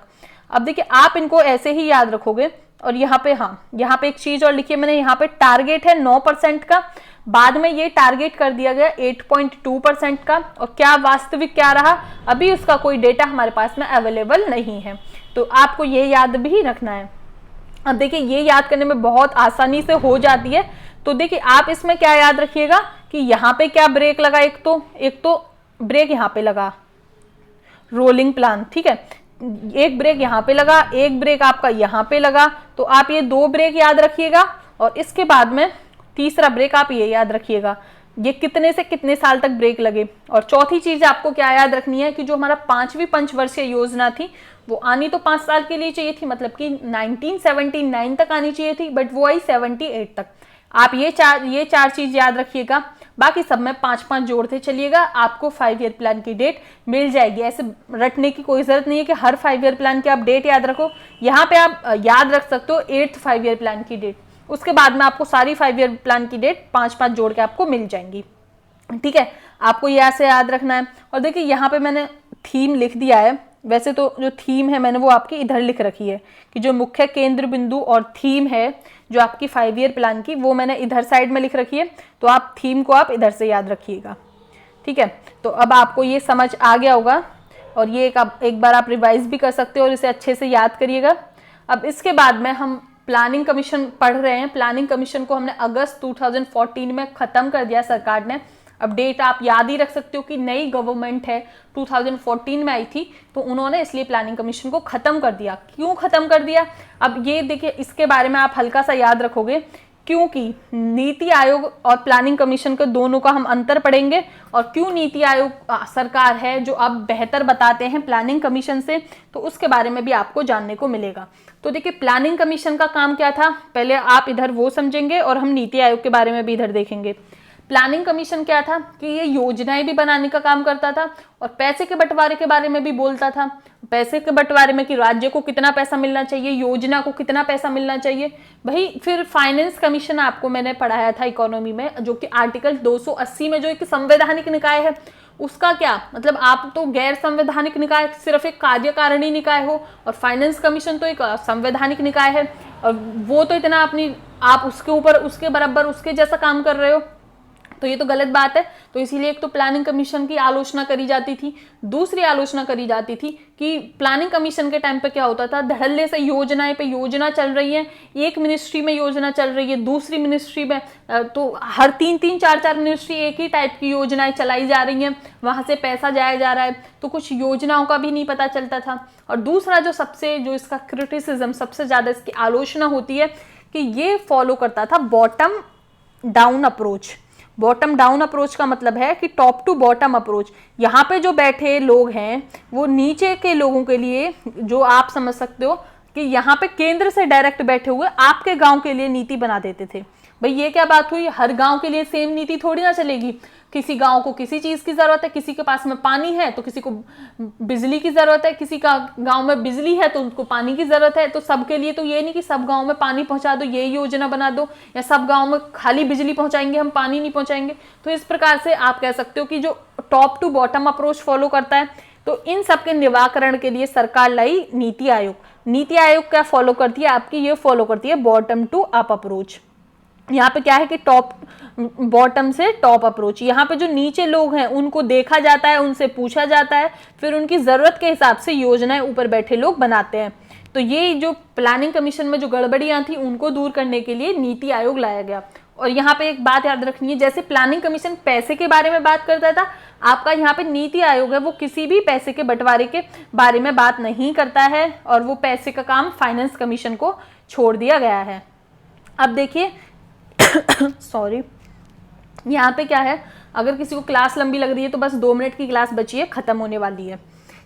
अब देखिए आप इनको ऐसे ही याद रखोगे। और यहाँ पे, हाँ, यहाँ पे एक चीज और लिखी है मैंने, यहाँ पे टारगेट है 9% का, बाद में ये टारगेट कर दिया गया 8.2% का। और क्या वास्तविक क्या रहा, अभी उसका कोई डेटा हमारे पास में अवेलेबल नहीं है, तो आपको ये याद भी रखना है। अब देखिए ये याद करने में बहुत आसानी से हो जाती है। तो देखिए आप इसमें क्या याद रखिएगा कि यहाँ पे क्या ब्रेक लगा, एक तो ब्रेक यहाँ पे लगा, रोलिंग प्लान, ठीक है। एक ब्रेक यहाँ पे लगा, एक ब्रेक आपका यहाँ पे लगा, तो आप ये 2 ब्रेक याद रखिएगा। और इसके बाद में तीसरा ब्रेक आप ये याद रखिएगा, ये कितने से कितने साल तक ब्रेक लगे। और चौथी चीज आपको क्या याद रखनी है कि जो हमारा 5वीं पंचवर्षीय योजना थी वो आनी तो 5 साल के लिए चाहिए थी, मतलब कि 1979 तक आनी चाहिए थी, बट वो आई 78 तक। आप ये चार चीज याद रखिएगा, बाकी सब में 5-5 जोड़ते चलिएगा, आपको 5 ईयर प्लान की डेट मिल जाएगी। ऐसे रटने की कोई जरूरत नहीं है कि हर 5 ईयर प्लान की आप डेट याद रखो। यहाँ पे आप याद रख सकते हो 8th 5 ईयर प्लान की डेट, उसके बाद में आपको सारी 5 ईयर प्लान की डेट 5-5 जोड़ के आपको मिल जाएंगी, ठीक है। आपको ये ऐसे याद रखना है। और देखिए यहाँ पे मैंने थीम लिख दिया है, वैसे तो जो थीम है मैंने वो आपकी इधर लिख रखी है कि जो मुख्य केंद्र बिंदु और थीम है जो आपकी 5 ईयर प्लान की, वो मैंने इधर साइड में लिख रखी है, तो आप थीम को आप इधर से याद रखिएगा, ठीक है। तो अब आपको ये समझ आ गया होगा, और ये एक बार आप रिवाइज भी कर सकते हो और इसे अच्छे से याद करिएगा। अब इसके बाद में हम प्लानिंग कमीशन पढ़ रहे हैं। प्लानिंग कमीशन को हमने अगस्त 2014 में ख़त्म कर दिया सरकार ने। अब डेट आप याद ही रख सकते हो कि नई गवर्नमेंट है 2014 में आई थी, तो उन्होंने इसलिए प्लानिंग कमीशन को ख़त्म कर दिया। क्यों ख़त्म कर दिया, अब ये देखिए इसके बारे में आप हल्का सा याद रखोगे, क्योंकि नीति आयोग और प्लानिंग कमीशन के दोनों का हम अंतर पढ़ेंगे, और क्यों नीति आयोग सरकार है जो अब बेहतर बताते हैं प्लानिंग कमीशन से, तो उसके बारे में भी आपको जानने को मिलेगा। तो देखिए प्लानिंग कमीशन का काम क्या था, पहले आप इधर वो समझेंगे और हम नीति आयोग के बारे में भी इधर देखेंगे। प्लानिंग कमीशन क्या था कि ये योजनाएं भी बनाने का काम करता था और पैसे के बंटवारे के बारे में भी बोलता था। पैसे के बंटवारे में कि राज्य को कितना पैसा मिलना चाहिए, योजना को कितना पैसा मिलना चाहिए। भाई फिर फाइनेंस कमीशन आपको मैंने पढ़ाया था इकोनॉमी में, जो कि आर्टिकल 280 में जो एक संवैधानिक निकाय है, उसका क्या मतलब, आप तो गैर संवैधानिक निकाय, सिर्फ एक कार्यकारिणी निकाय हो, और फाइनेंस कमीशन तो एक संवैधानिक निकाय है, और वो तो इतना अपनी आप उसके ऊपर उसके बराबर उसके जैसा काम कर रहे हो। तो ये तो गलत बात है। तो इसीलिए एक तो प्लानिंग कमीशन की आलोचना करी जाती थी, दूसरी आलोचना करी जाती थी कि प्लानिंग कमीशन के टाइम पे क्या होता था, धड़ल्ले से योजनाएं पे योजना चल रही है, एक मिनिस्ट्री में योजना चल रही है, दूसरी मिनिस्ट्री में तो हर 3-3 4-4 मिनिस्ट्री एक ही टाइप की योजनाएं चलाई जा रही हैं, वहां से पैसा जाया जा रहा है, तो कुछ योजनाओं का भी नहीं पता चलता था। और दूसरा जो इसका क्रिटिसिज्म, सबसे ज्यादा इसकी आलोचना होती है कि ये फॉलो करता था bottom down approach. Bottom down approach का मतलब है कि टॉप टू बॉटम अप्रोच। यहाँ पे जो बैठे लोग हैं वो नीचे के लोगों के लिए, जो आप समझ सकते हो कि यहाँ पे केंद्र से डायरेक्ट बैठे हुए आपके गांव के लिए नीति बना देते थे। भाई ये क्या बात हुई, हर गांव के लिए सेम नीति थोड़ी ना चलेगी। किसी गांव को किसी चीज की जरूरत है, किसी के पास में पानी है तो किसी को बिजली की जरूरत है, किसी का गांव में बिजली है तो उनको पानी की जरूरत है। तो सबके लिए तो ये नहीं कि सब गांव में पानी पहुंचा दो, ये योजना बना दो, या सब गांव में खाली बिजली पहुंचाएंगे हम पानी नहीं पहुंचाएंगे। तो इस प्रकार से आप कह सकते हो कि जो top to bottom approach follow करता है, तो इन सब के निवारण के लिए सरकार लाई नीति आयोग। नीति आयोग क्या फॉलो करती है आपकी, ये फॉलो करती है बॉटम टू अप अप्रोच। यहाँ पे क्या है कि टॉप बॉटम से टॉप अप्रोच। यहाँ पे जो नीचे लोग हैं उनको देखा जाता है, उनसे पूछा जाता है, फिर उनकी जरूरत के हिसाब से योजनाएं ऊपर बैठे लोग बनाते हैं। तो ये जो प्लानिंग कमीशन में जो गड़बड़ियां थी उनको दूर करने के लिए नीति आयोग लाया गया। और यहाँ पे एक बात याद रखनी है, जैसे प्लानिंग कमीशन पैसे के बारे में बात करता था, आपका यहाँ पे नीति आयोग है वो किसी भी पैसे के बंटवारे के बारे में बात नहीं करता है, और वो पैसे का काम फाइनेंस कमीशन को छोड़ दिया गया है। अब देखिए सॉरी, यहाँ पे क्या है, अगर किसी को क्लास लंबी लग रही है तो बस 2 मिनट की क्लास बची है, खत्म होने वाली है।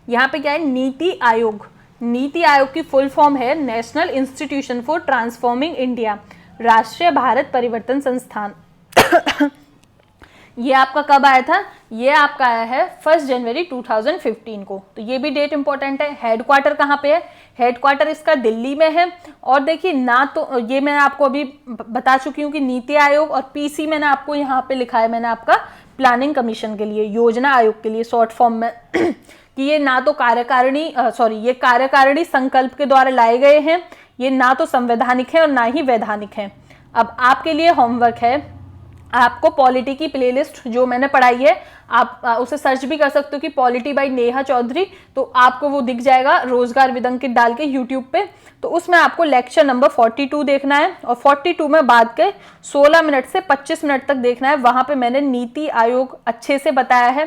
यहाँ पे क्या है, नीति आयोग। नीति आयोग की फुल फॉर्म है national institution for transforming India, राष्ट्रीय भारत परिवर्तन संस्थान। ये आपका कब आया था, ये आपका आया है 1 जनवरी 2015 को। तो ये भी डेट इंपॉर्टेंट है। हेडक्वार्टर कहाँ पे है, हेडक्वार्टर इसका दिल्ली में है। और देखिए ना, तो ये मैं आपको अभी बता चुकी हूँ कि नीति आयोग, और पीसी मैंने आपको यहाँ पे लिखा है, मैंने आपका प्लानिंग कमीशन के लिए, योजना आयोग के लिए शॉर्ट फॉर्म में कि ये ना तो ये कार्यकारिणी संकल्प के द्वारा लाए गए हैं, ये ना तो संवैधानिक है और ना ही वैधानिक है। अब आपके लिए होमवर्क है, आपको पॉलिटी की प्लेलिस्ट जो मैंने पढ़ाई है, आप उसे सर्च भी कर सकते हो कि पॉलिटी बाय नेहा चौधरी, तो आपको वो दिख जाएगा रोजगार विदंकित डाल के यूट्यूब पे। तो उसमें आपको लेक्चर नंबर 42 देखना है, और 42 में बाद के 16 मिनट से 25 मिनट तक देखना है। वहां पे मैंने नीति आयोग अच्छे से बताया है,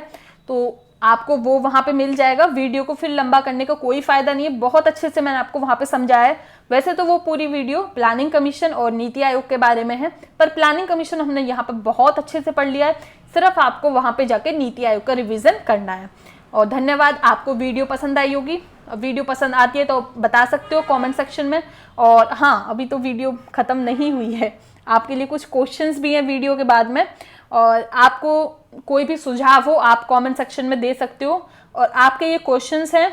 तो आपको वो वहां पे मिल जाएगा। वीडियो को फिर लंबा करने का कोई फायदा नहीं है, बहुत अच्छे से मैंने आपको वहां पे समझाया है। वैसे तो वो पूरी वीडियो प्लानिंग कमीशन और नीति आयोग के बारे में है, पर प्लानिंग कमीशन हमने यहाँ पे बहुत अच्छे से पढ़ लिया है, सिर्फ आपको वहां पे जाके नीति आयोग का रिवीजन करना है। और धन्यवाद। आपको वीडियो पसंद आई होगी, वीडियो पसंद आती है तो बता सकते हो कॉमेंट सेक्शन में। और हाँ, अभी तो वीडियो खत्म नहीं हुई है, आपके लिए कुछ क्वेश्चंस भी हैं वीडियो के बाद में, और आपको कोई भी सुझाव हो आप कमेंट सेक्शन में दे सकते हो। और आपके ये क्वेश्चंस हैं,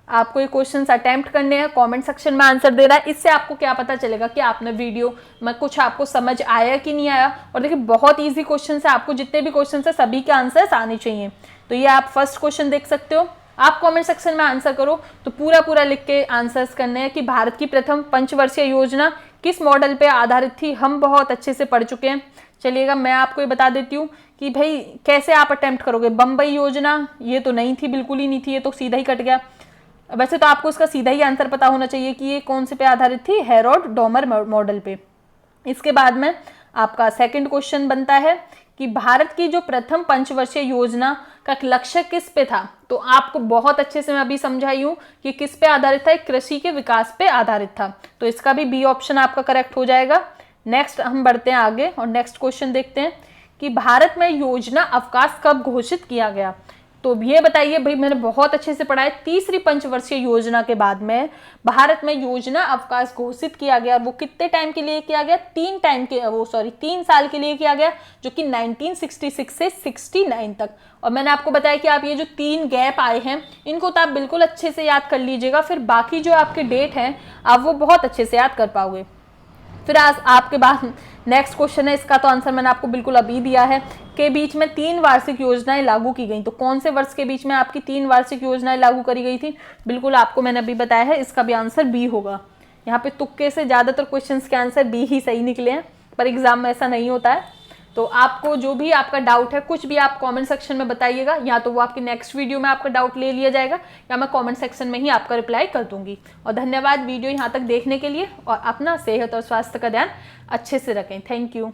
आपको ये क्वेश्चंस अटेम्प्ट करने हैं, कमेंट सेक्शन में आंसर देना है। इससे आपको क्या पता चलेगा कि आपने वीडियो में कुछ आपको समझ आया कि नहीं आया। और देखिए बहुत इजी क्वेश्चन है, आपको जितने भी क्वेश्चन है सभी के आंसर्स आने चाहिए। तो ये आप फर्स्ट क्वेश्चन देख सकते हो, आप कमेंट सेक्शन में आंसर करो, तो पूरा लिख के आंसर्स करने हैं कि भारत की प्रथम पंचवर्षीय योजना किस मॉडल पे आधारित थी। हम बहुत अच्छे से पढ़ चुके हैं। चलिएगा, मैं आपको ये बता देती हूँ कि भाई कैसे आप अटेम्प्ट करोगे। बम्बई योजना ये तो नहीं थी, बिल्कुल ही नहीं थी, ये तो सीधा ही कट गया। वैसे तो आपको इसका सीधा ही आंसर पता होना चाहिए कि ये कौन से पे आधारित थी, हेरोड डॉमर मॉडल पे। इसके बाद में आपका सेकंड क्वेश्चन बनता है कि भारत की जो प्रथम पंचवर्षीय योजना का लक्ष्य किस पे था। तो आपको बहुत अच्छे से मैं अभी समझाई हूँ कि किस पे आधारित था, कृषि के विकास पे आधारित था। तो इसका भी बी ऑप्शन आपका करेक्ट हो जाएगा। नेक्स्ट हम बढ़ते हैं आगे और नेक्स्ट क्वेश्चन देखते हैं कि भारत में योजना अवकाश कब घोषित किया गया। तो ये बताइए भाई, मैंने बहुत अच्छे से पढ़ा है, तीसरी पंचवर्षीय योजना के बाद में भारत में योजना अवकाश घोषित किया गया। वो कितने टाइम के लिए किया गया, 3 साल के लिए किया गया, जो कि 1966 से 69 तक। और मैंने आपको बताया कि आप ये जो 3 गैप आए हैं इनको तो आप बिल्कुल अच्छे से याद कर लीजिएगा, फिर बाकी जो आपके डेट हैं आप वो बहुत अच्छे से याद कर पाओगे। फिर आज आपके बाद नेक्स्ट क्वेश्चन है, इसका तो आंसर मैंने आपको बिल्कुल अभी दिया है, के बीच में 3 वार्षिक योजनाएं लागू की गई। तो कौन से वर्ष के बीच में आपकी 3 वार्षिक योजनाएं लागू करी गई थी, बिल्कुल आपको मैंने अभी बताया है। इसका भी आंसर बी होगा। यहाँ पे तुक्के से ज्यादातर क्वेश्चंस के आंसर बी ही सही निकले हैं, पर एग्जाम में ऐसा नहीं होता है। तो आपको जो भी आपका डाउट है, कुछ भी आप कमेंट सेक्शन में बताइएगा, या तो वो आपके नेक्स्ट वीडियो में आपका डाउट ले लिया जाएगा या मैं कमेंट सेक्शन में ही आपका रिप्लाई कर दूंगी। और धन्यवाद वीडियो यहाँ तक देखने के लिए, और अपना सेहत और स्वास्थ्य का ध्यान अच्छे से रखें। Thank you.